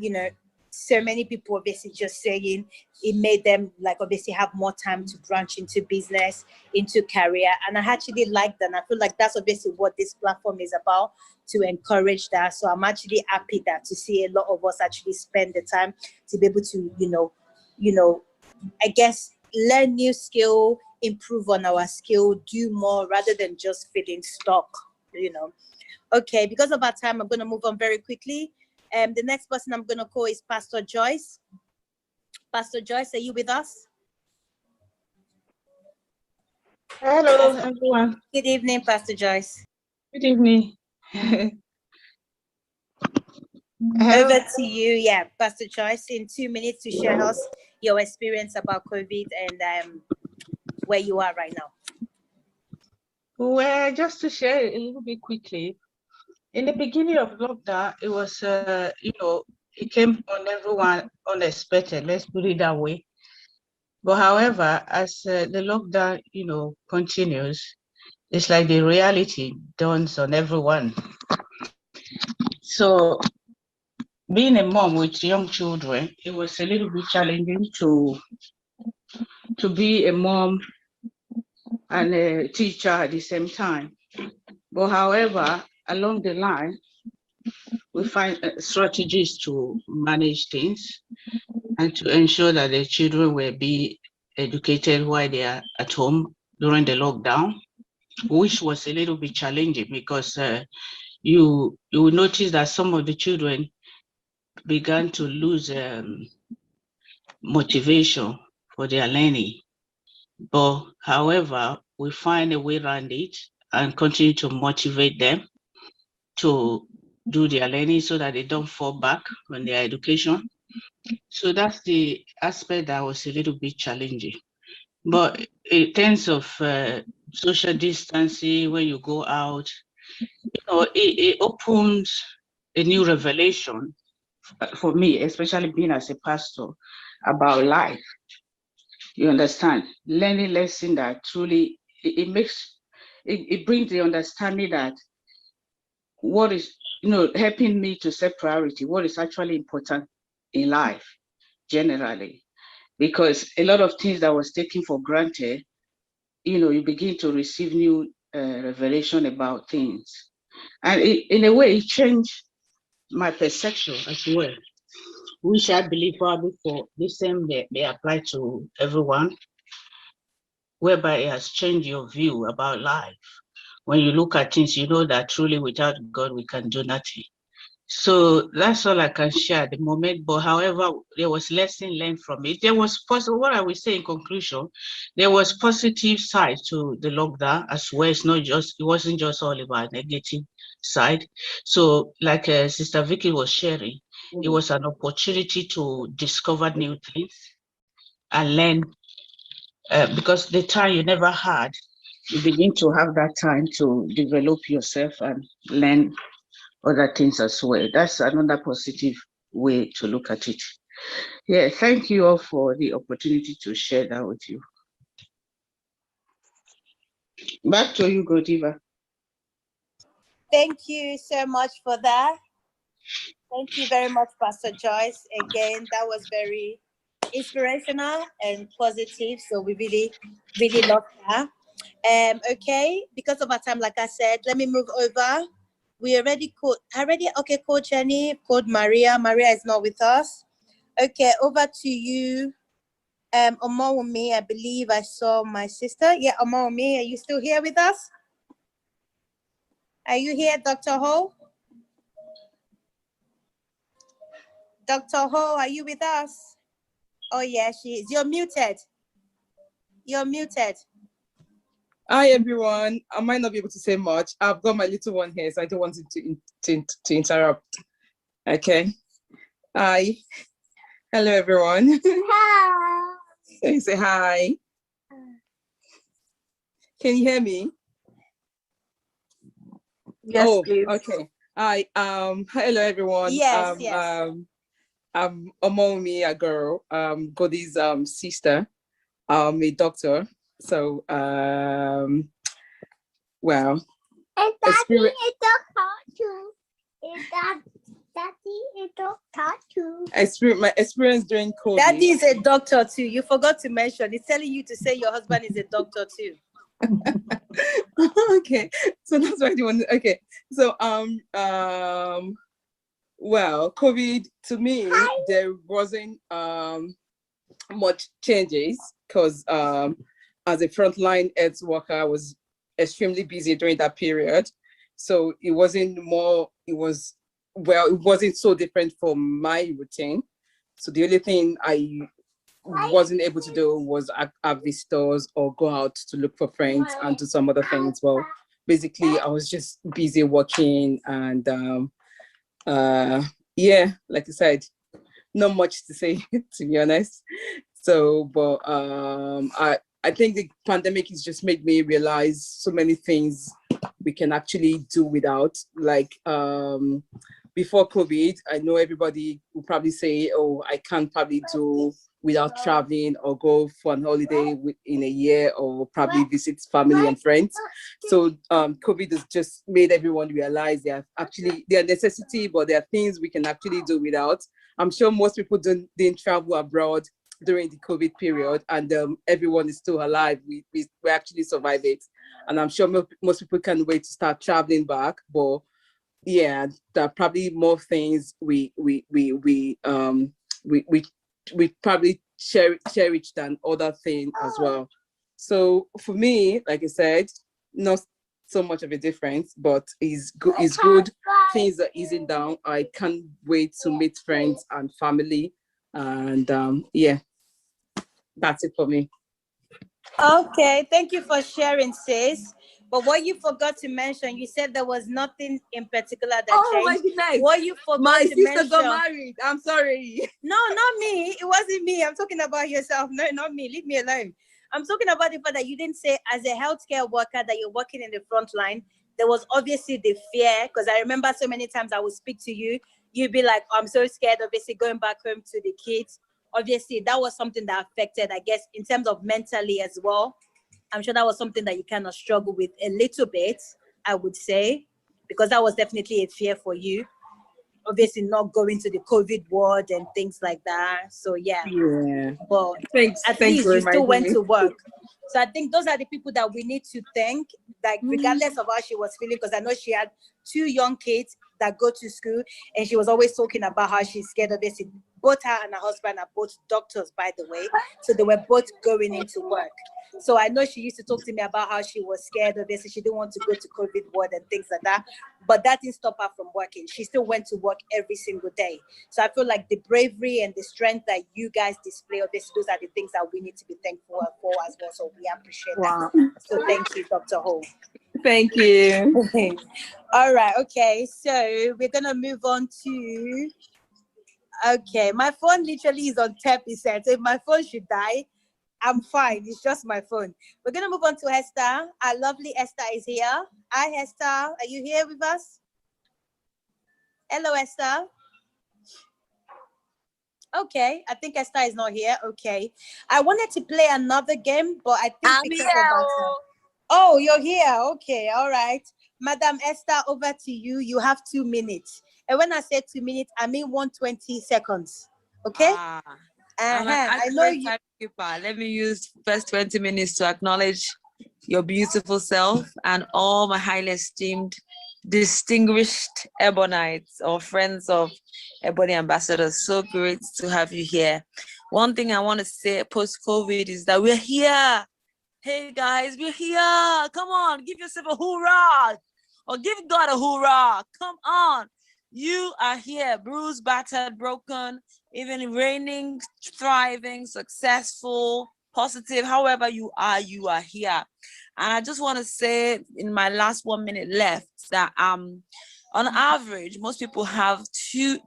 you know, so many people obviously just saying it made them like obviously have more time to branch into business, into career. And I actually like that. And I feel like that's obviously what this platform is about, to encourage that. So I'm actually happy that to see a lot of us actually spend the time to be able to, you know, I guess learn new skill, improve on our skill, do more rather than just feeling stuck, you know. Okay, because of our time, I'm going to move on very quickly. The next person I'm going to call is Pastor Joyce. Pastor Joyce, are you with us? Hello, everyone. Good evening, Pastor Joyce. Good evening. Over to you, yeah, Pastor Joyce, in 2 minutes to share us your experience about COVID and where you are right now. Well, just to share a little bit quickly, in the beginning of lockdown, it was, it came on everyone unexpected, let's put it that way. But however, as the lockdown, continues, it's like the reality dawns on everyone. So being a mom with young children, it was a little bit challenging to be a mom and a teacher at the same time. But however, along the line, we find strategies to manage things and to ensure that the children will be educated while they are at home during the lockdown, which was a little bit challenging because you will notice that some of the children began to lose motivation for their learning. But however, we find a way around it and continue to motivate them to do their learning so that they don't fall back on their education. So that's the aspect that was a little bit challenging. But in terms of social distancing, when you go out, it opens a new revelation for me, especially being as a pastor, about life. You understand? Learning lesson that truly, it brings the understanding that what is, helping me to set priority, what is actually important in life generally. Because a lot of things that was taken for granted, you begin to receive new revelation about things. And in a way, it changed my perception as well, which I believe probably for the same may apply to everyone, whereby it has changed your view about life. When you look at things, you know that truly without God, we can do nothing. So that's all I can share at the moment. But however, there was lesson learned from it. There was possible, what I will say in conclusion, there was positive side to the lockdown as well. It wasn't just all about negative side. So like Sister Vicky was sharing, it was an opportunity to discover new things and learn, because the time you never had, you begin to have that time to develop yourself and learn other things as well. That's another positive way to look at it. Yeah, thank you all for the opportunity to share that with you. Back to you, Godiva. Thank you so much for that. Thank you very much, Pastor Joyce. Again, that was very inspirational and positive. So we really, really love that. Okay, because of our time, like I said, let me move over. We already okay, called Jenny, called Maria. Maria is not with us. Okay, over to you. Omawumi, I believe I saw my sister. Yeah, Omawumi, are you still here with us? Are you here, Dr. Ho? Dr. Ho, are you with us? Oh, yeah, she is. You're muted. You're muted. Hi, everyone. I might not be able to say much. I've got my little one here, so I don't want it to interrupt. Okay. Hi. Hello, everyone. Hi. Can you say hi? Can you hear me? Yes, please. Okay. Hi. Hello, everyone. Yes, yes. I'm Omomi, a girl. Goddy's sister. A doctor. So well. And Daddy is a doctor too. Daddy is a doctor too. My experience during COVID. Daddy is a doctor too. You forgot to mention. It's telling you to say your husband is a doctor too. Okay, so that's why I want. Okay, so well, COVID to me there wasn't much changes because as a frontline health worker, I was extremely busy during that period. So it wasn't it wasn't so different from my routine. So the only thing I wasn't able to do was have visitors or go out to look for friends and do some other things. Well, basically I was just busy working and yeah, like I said, not much to say to be honest. So, but I think the pandemic has just made me realize so many things we can actually do without. Like before COVID, I know everybody will probably say, oh, I can't probably do without traveling or go for an holiday in a year or probably visit family and friends. So COVID has just made everyone realize they are necessity, but there are things we can actually do without. I'm sure most people didn't travel abroad during the COVID period, and everyone is still alive. We actually survived it, and I'm sure most people can't wait to start traveling back. But yeah, there are probably more things we probably cherish than other things as well. So for me, like I said, not so much of a difference, but it's good. Things are easing down. I can't wait to meet friends and family, and yeah, that's it for me. Okay, thank you for sharing, sis. But what you forgot to mention, you said there was nothing in particular that changed. My goodness. What you forgot My to sister mention, got married. I'm sorry. No, not me. It wasn't me. I'm talking about yourself. No, not me. Leave me alone. I'm talking about the fact that you didn't say as a healthcare worker that you're working in the front line. There was obviously the fear, because I remember so many times I would speak to you. You'd be like, I'm so scared, obviously, going back home to the kids. Obviously, that was something that affected, I guess, in terms of mentally as well. I'm sure that was something that you kind of struggle with a little bit, I would say, because that was definitely a fear for you. Obviously, not going to the COVID ward and things like that. So yeah. But at least you still went to work. So I think those are the people that we need to thank, like regardless of how she was feeling, because I know she had 2 young kids that go to school, and she was always talking about how she's scared of this. Both her and her husband are both doctors, by the way. So they were both going into work. So I know she used to talk to me about how she was scared of this and she didn't want to go to COVID ward and things like that. But that didn't stop her from working. She still went to work every single day. So I feel like the bravery and the strength that you guys display of this, those are the things that we need to be thankful for as well. So we appreciate that. So thank you, Dr. Ho. Thank you. All right. Okay. So we're going to move on to... Okay. My phone literally is on 10%. So if my phone should die, I'm fine. It's just my phone. We're going to move on to Esther. Our lovely Esther is here. Hi, Esther. Are you here with us? Hello, Esther. Okay. I think Esther is not here. Okay. I wanted to play another game, but I think because of that. Oh, you're here. Okay. All right. Madam Esther, over to you. You have 2 minutes. And when I say 2 minutes, I mean 120 seconds. Okay? I'm an I know accurate you. timekeeper. Let me use first 20 minutes to acknowledge your beautiful self and all my highly esteemed, distinguished Ebonites or friends of Ebony Ambassadors. So great to have you here. One thing I want to say post-COVID is that we're here. Hey guys, we're here. Come on, give yourself a hoorah or give God a hoorah. Come on. You are here, bruised, battered, broken, even reigning, thriving, successful, positive, however you are here. And I just want to say in my last 1 minute left that on average, most people have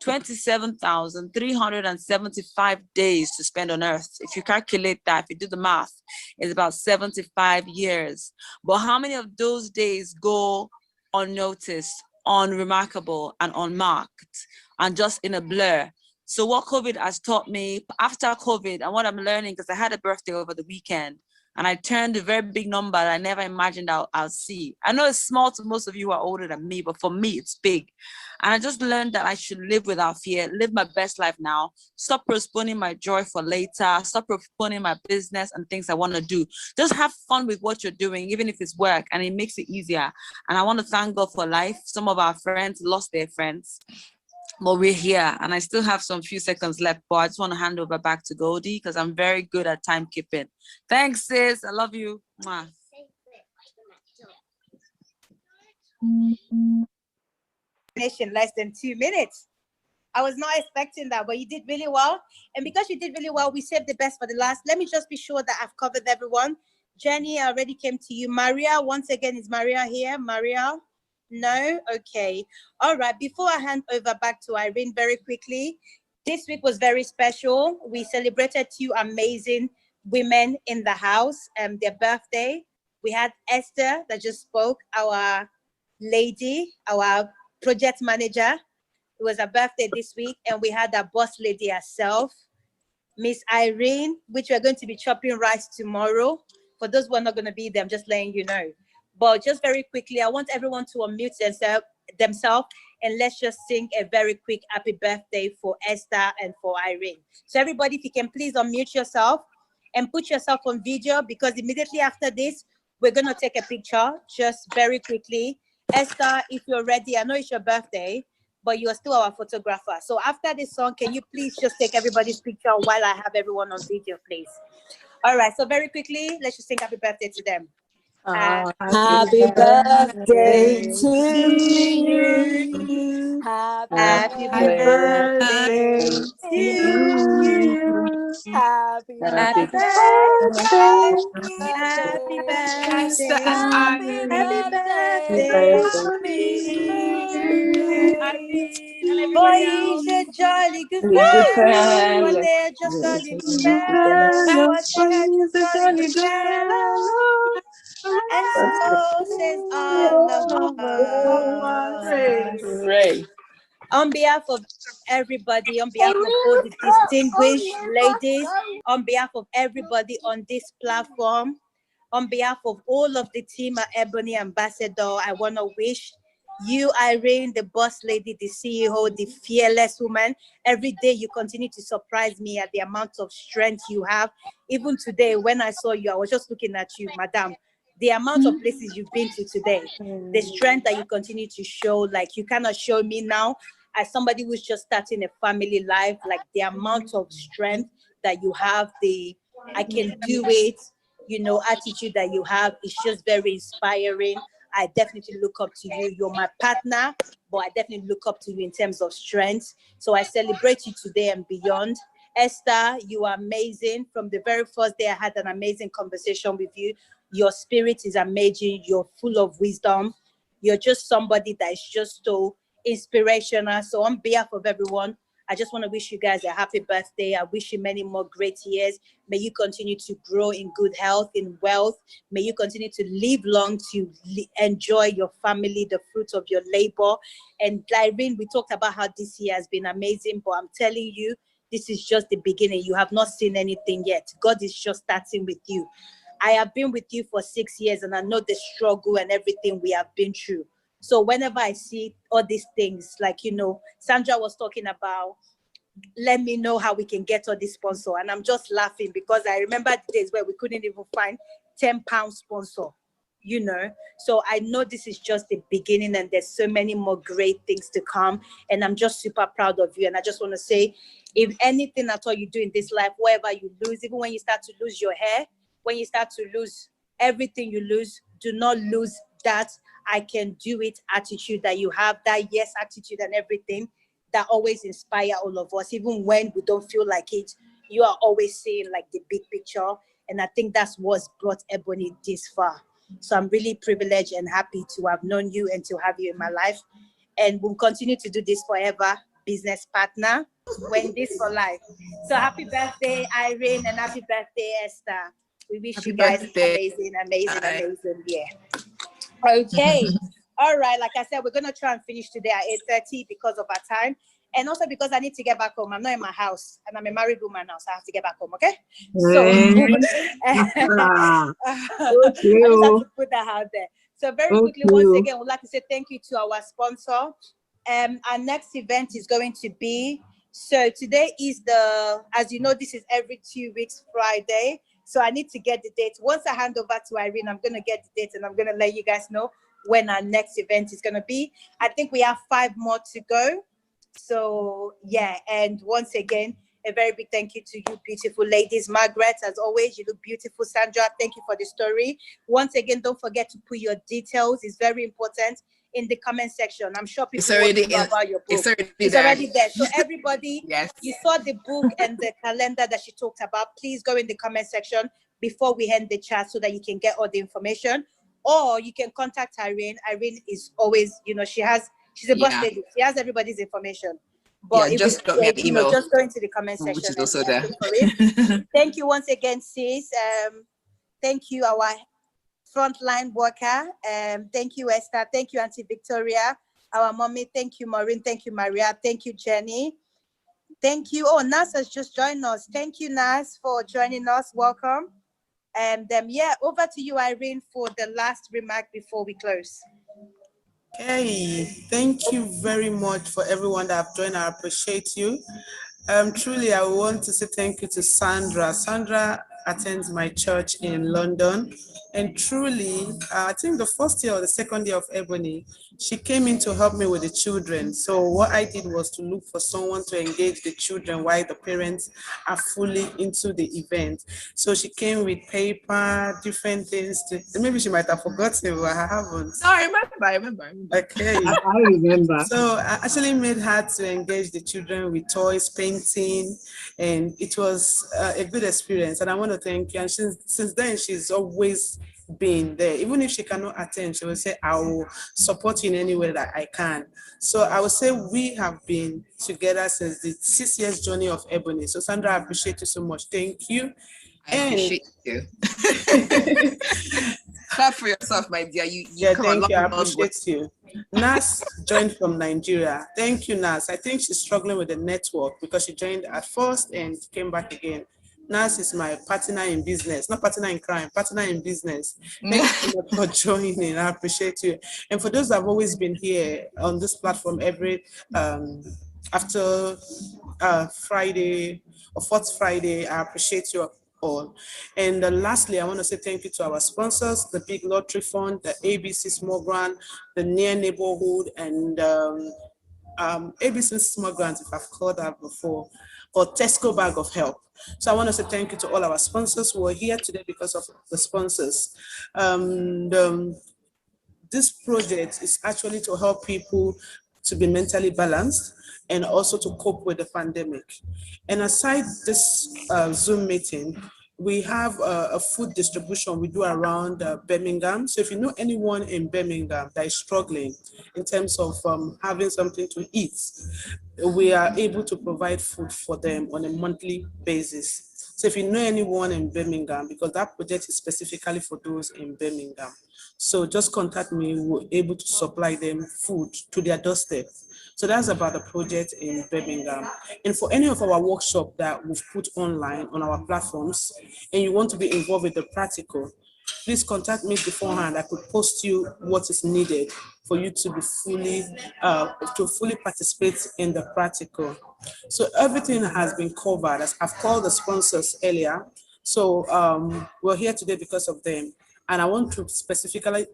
27,375 days to spend on earth. If you calculate that, if you do the math, it's about 75 years. But how many of those days go unnoticed, unremarkable, and unmarked, and just in a blur? So what COVID has taught me after COVID, and what I'm learning, because I had a birthday over the weekend, and I turned a very big number that I never imagined I'll see. I know it's small to most of you who are older than me, but for me, it's big. And I just learned that I should live without fear, live my best life now, stop postponing my joy for later, stop postponing my business and things I want to do. Just have fun with what you're doing, even if it's work, and it makes it easier. And I want to thank God for life. Some of our friends lost their friends, but we're here, and I still have some few seconds left, but I just want to hand over back to Goldie because I'm very good at timekeeping. Thanks, sis. I love you. Mwah. Less than 2 minutes. I was not expecting that, but you did really well. And because you did really well, we saved the best for the last. Let me just be sure that I've covered everyone. Jenny, I already came to you. Maria, once again, is Maria here? Maria? No? Okay. All right. Before I hand over back to Irene very quickly, this week was very special. We celebrated 2 amazing women in the house and their birthday. We had Esther that just spoke, our lady, our project manager. It was her birthday this week, and we had our boss lady herself, Miss Irene, which we're going to be chopping rice tomorrow. For those who are not going to be there, I'm just letting you know. But just very quickly, I want everyone to unmute themselves, and let's just sing a very quick happy birthday for Esther and for Irene. So everybody, if you can please unmute yourself and put yourself on video, because immediately after this, we're going to take a picture just very quickly. Esther, if you're ready, I know it's your birthday, but you are still our photographer. So after this song, can you please just take everybody's picture while I have everyone on video, please? All right, so very quickly, let's just sing happy birthday to them. Happy birthday to you. Happy birthday to you. Happy birthday. Happy birthday. Happy birthday to me. Boy, he's a jolly good fellow. One day just jolly good fellow. One day just jolly good fellow. And so says all of us. Ray. On behalf of everybody, on behalf of all the distinguished ladies, on behalf of everybody on this platform, on behalf of all of the team at Ebony Ambassador, I want to wish you, Irene, the boss lady, the CEO, the fearless woman. Every day you continue to surprise me at the amount of strength you have. Even today, when I saw you, I was just looking at you, madam. The amount of places you've been to today, the strength that you continue to show, like you cannot show me now as somebody who's just starting a family life, like the amount of strength that you have, the I can do it, attitude that you have is just very inspiring. I definitely look up to you. You're my partner, but I definitely look up to you in terms of strength. So I celebrate you today and beyond. Esther, you are amazing. From the very first day, I had an amazing conversation with you. Your spirit is amazing. You're full of wisdom. You're just somebody that is just so inspirational. So on behalf of everyone, I just want to wish you guys a happy birthday. I wish you many more great years. May you continue to grow in good health, in wealth. May you continue to live long to enjoy your family, the fruits of your labor. And Irene, we talked about how this year has been amazing, but I'm telling you, this is just the beginning. You have not seen anything yet. God is just starting with you. I have been with you for 6 years, and I know the struggle and everything we have been through. So whenever I see all these things, like, you know, Sandra was talking about, let me know how we can get all this sponsor. And I'm just laughing because I remember the days where we couldn't even find £10 sponsor, you know. So I know this is just the beginning and there's so many more great things to come. And I'm just super proud of you. And I just want to say, if anything at all you do in this life, wherever you lose, even when you start to lose your hair, when you start to lose everything you lose, do not lose that I can do it attitude that you have, that yes attitude and everything that always inspire all of us, even when we don't feel like it. You are always seeing like the big picture. And I think that's what's brought Ebony this far. So I'm really privileged and happy to have known you and to have you in my life. And we'll continue to do this forever. Business partner, Wendy's for life. So happy birthday, Irene, and happy birthday, Esther. We wish Happy you guys birthday. amazing year. Okay. All right. Like I said, we're going to try and finish today at 8:30 because of our time. And also because I need to get back home. I'm not in my house and I'm a married woman now, so I have to get back home, okay? So I just have to put that out there. So very quickly, once again, we'd like to say thank you to our sponsor. Our next event is going to be, so today is as you know, this is every 2 weeks, Friday. So I need to get the date. Once I hand over to Irene, I'm going to get the date and I'm going to let you guys know when our next event is going to be. I think we have 5 more to go. So yeah, and once again, a very big thank you to you beautiful ladies. Margaret, as always, you look beautiful. Sandra, thank you for the story. Once again, don't forget to put your details. It's very important in the comment section. I'm sure people want to know about your book. It's already there. So everybody, Yes. You saw the book and the calendar that she talked about. Please go in the comment section before we end the chat so that you can get all the information. Or you can contact Irene. Irene is always, you know, she's a boss lady. She has everybody's information. But yeah, just drop me an email. Just go into the comment section. Which is also there. Thank you once again, sis. Thank you, our frontline worker. Thank you, Esther. Thank you, Auntie Victoria, our mommy. Thank you, Maureen. Thank you, Maria. Thank you, Jenny. Thank you. Oh, Nas has just joined us. Thank you, Nas, for joining us. Welcome. And yeah, over to you, Irene, for the last remark before we close. Okay, thank you very much for everyone that have joined. I appreciate you. Truly, I want to say thank you to Sandra. Sandra attends my church in London. And truly, I think the first year or the second year of Ebony, she came in to help me with the children. So what I did was to look for someone to engage the children while the parents are fully into the event. So she came with paper, different things. Maybe she might have forgotten, but I haven't. No, I remember. Okay. I remember. So I actually made her to engage the children with toys, painting, and it was a good experience. And I want to thank you. And since then, she's always been there. Even if she cannot attend, she will say, I will support you in any way that I can. So I would say we have been together since the 6 years journey of Ebony. So Sandra, I appreciate you so much. Thank you. I appreciate you. Clap for yourself, my dear. Yeah, thank you. I appreciate you. Nas joined from Nigeria. Thank you, Nas. I think she's struggling with the network because she joined at first and came back again. Nas is my partner in business, not partner in crime, partner in business. Thank you for joining. I appreciate you. And for those that have always been here on this platform every after Friday or fourth Friday, I appreciate you all. And lastly, I want to say thank you to our sponsors, the Big Lottery Fund, the ABC Small Grant, the Near Neighborhood, and ABC Small Grant, if I've called that before, or Tesco Bag of Help. So I want to say thank you to all our sponsors who are here today because of the sponsors. This project is actually to help people to be mentally balanced and also to cope with the pandemic. And aside this Zoom meeting, we have a food distribution we do around Birmingham. So if you know anyone in Birmingham that is struggling in terms of having something to eat, we are able to provide food for them on a monthly basis. So if you know anyone in Birmingham, because that project is specifically for those in Birmingham, so just contact me. We're able to supply them food to their doorstep. So that's about the project in Birmingham. And for any of our workshop that we've put online on our platforms, and you want to be involved with the practical, please contact me beforehand. I could post you what is needed for you to be fully participate in the practical. So everything has been covered. As I've called the sponsors earlier. So we're here today because of them. And I want to specifically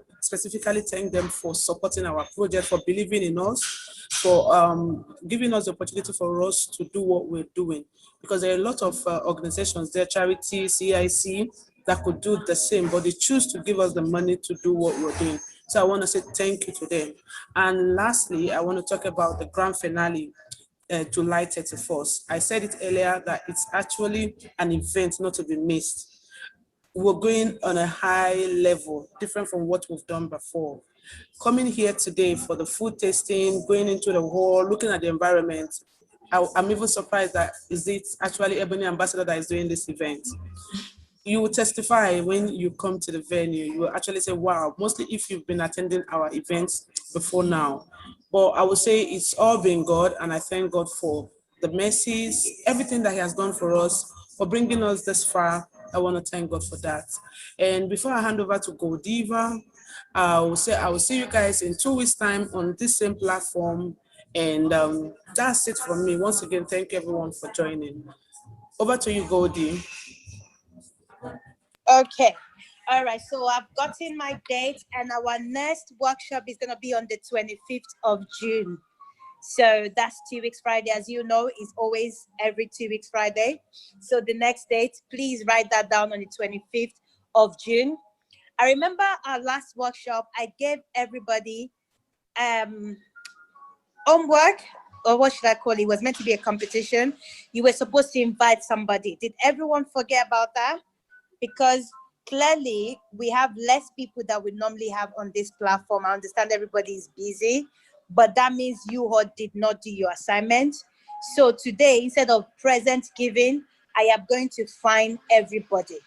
thank them for supporting our project, for believing in us, for giving us the opportunity for us to do what we're doing. Because there are a lot of organizations, there, charities, CIC, that could do the same, but they choose to give us the money to do what we're doing. So I want to say thank you to them. And lastly, I want to talk about the grand finale, July 31st. I said it earlier that it's actually an event not to be missed. We're going on a high level, different from what we've done before. Coming here today for the food tasting, going into the hall, looking at the environment, I'm even surprised that is it actually Ebony Ambassador that is doing this event. You will testify when you come to the venue. You will actually say, wow, mostly if you've been attending our events before now. But I would say it's all been God, and I thank God for the mercies, everything that He has done for us, for bringing us this far. I want to thank God for that. And before I hand over to Goldiva, I will see you guys in 2 weeks' time on this same platform. And that's it from me. Once again, thank you everyone for joining. Over to you, Goldie. Okay. All right. So I've gotten my date, and our next workshop is going to be on the 25th of June. So that's 2 weeks Friday. As you know, it's always every 2 weeks Friday. So the next date, please write that down on the 25th of June. I remember our last workshop, I gave everybody homework, or what should I call it? It was meant to be a competition. You were supposed to invite somebody. Did everyone forget about that? Because clearly we have less people that we normally have on this platform. I understand everybody is busy, but that means you all did not do your assignment. So today, instead of present giving, I am going to fine everybody.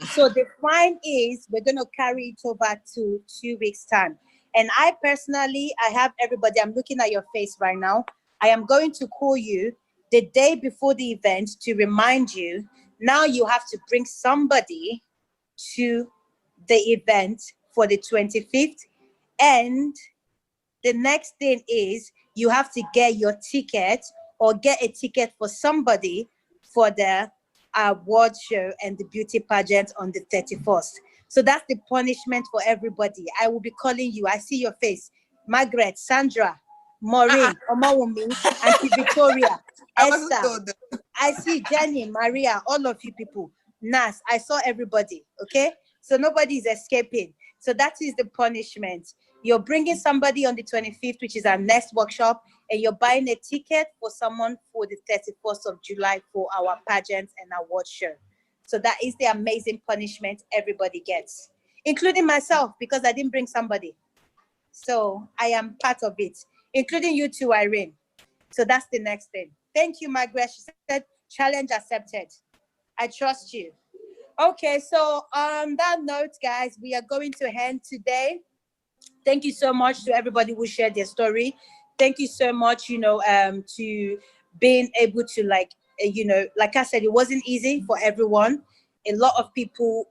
So the fine is, we're going to carry it over to 2 weeks' time. And I personally, I have everybody, I'm looking at your face right now. I am going to call you the day before the event to remind you, now you have to bring somebody to the event for the 25th. And the next thing is you have to get your ticket, or get a ticket for somebody for the award show and the beauty pageant on the 31st. So that's the punishment for everybody. I will be calling you. I see your face. Margaret, Sandra, Maureen, Omawumi, Auntie Victoria, Esther. I see Jenny, Maria, all of you people. Nas, I saw everybody, okay? So nobody is escaping. So that is the punishment. You're bringing somebody on the 25th, which is our next workshop, and you're buying a ticket for someone for the 31st of July for our pageant and award show. So that is the amazing punishment everybody gets, including myself, because I didn't bring somebody. So I am part of it, including you too, Irene. So that's the next thing. Thank you, Margaret. She said, challenge accepted. I trust you. Okay, so on that note, guys, we are going to end today. Thank you so much to everybody who shared their story. Thank you so much, to being able to, like I said, it wasn't easy for everyone. A lot of people,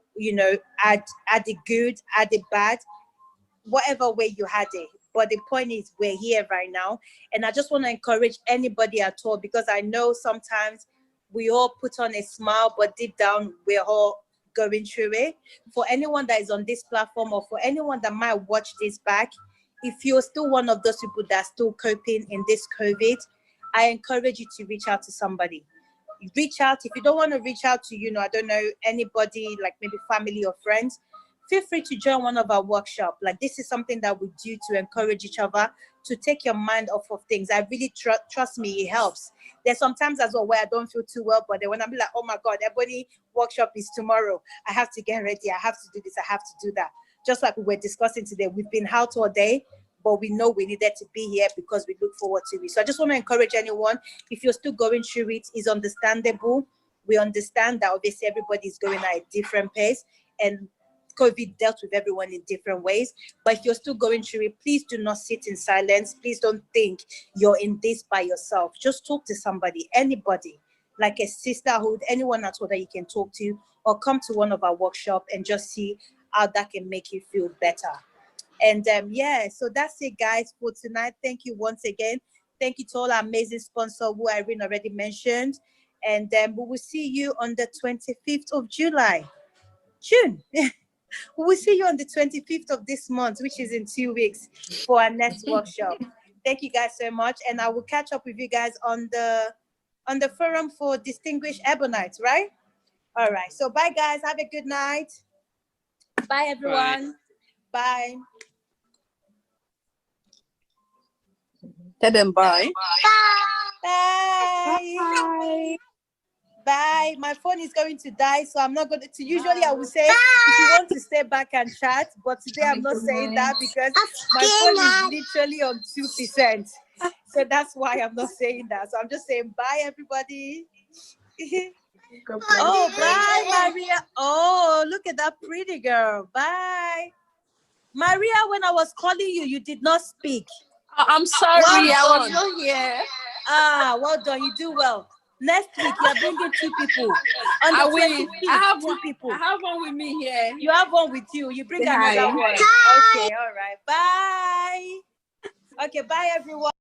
had the good, had the bad, whatever way you had it. But the point is, we're here right now. And I just want to encourage anybody at all, because I know sometimes we all put on a smile, but deep down, we're all going through it. For anyone that is on this platform, or for anyone that might watch this back, if you're still one of those people that's still coping in this COVID, I encourage you to reach out to somebody. Reach out. If you don't want to reach out to, I don't know, anybody, like maybe family or friends, feel free to join one of our workshops. Like, this is something that we do to encourage each other, to take your mind off of things. I really trust me, it helps. There's sometimes as well where I don't feel too well, but then when I'm like, oh my God, everybody workshop is tomorrow. I have to get ready. I have to do this. I have to do that. Just like we were discussing today, we've been out all day, but we know we needed to be here because we look forward to it. So I just want to encourage anyone, if you're still going through it, it's understandable. We understand that obviously everybody's going at a different pace, and COVID dealt with everyone in different ways. But if you're still going through it, please do not sit in silence. Please don't think you're in this by yourself. Just talk to somebody, anybody, like a sisterhood, anyone at all that you can talk to, or come to one of our workshops and just see how that can make you feel better. And yeah, so that's it, guys, for tonight. Thank you once again. Thank you to all our amazing sponsors who Irene already mentioned. And then we will see you on the 25th of June. We will see you on the 25th of this month, which is in 2 weeks, for our next workshop. Thank you guys so much. And I will catch up with you guys on the forum for Distinguished Ebonites, right? All right. So bye, guys. Have a good night. Bye, everyone. Bye. Tell them bye. Bye. Bye. Bye. My phone is going to die, so I'm not going to. Usually, I would say if you want to stay back and chat, but today I'm not saying that because my phone is literally on 2%. So that's why I'm not saying that. So I'm just saying bye, everybody. Oh, bye, Maria. Oh, look at that pretty girl. Bye. Maria, when I was calling you, you did not speak. I'm sorry, I was not here. Ah, well done. You do well. Next week, you're bringing 2 people. On the 25th, I have 2 people. I have one with me here. You have one with you. You bring Say another hi. one. Okay, all right. Bye. Okay, bye, everyone.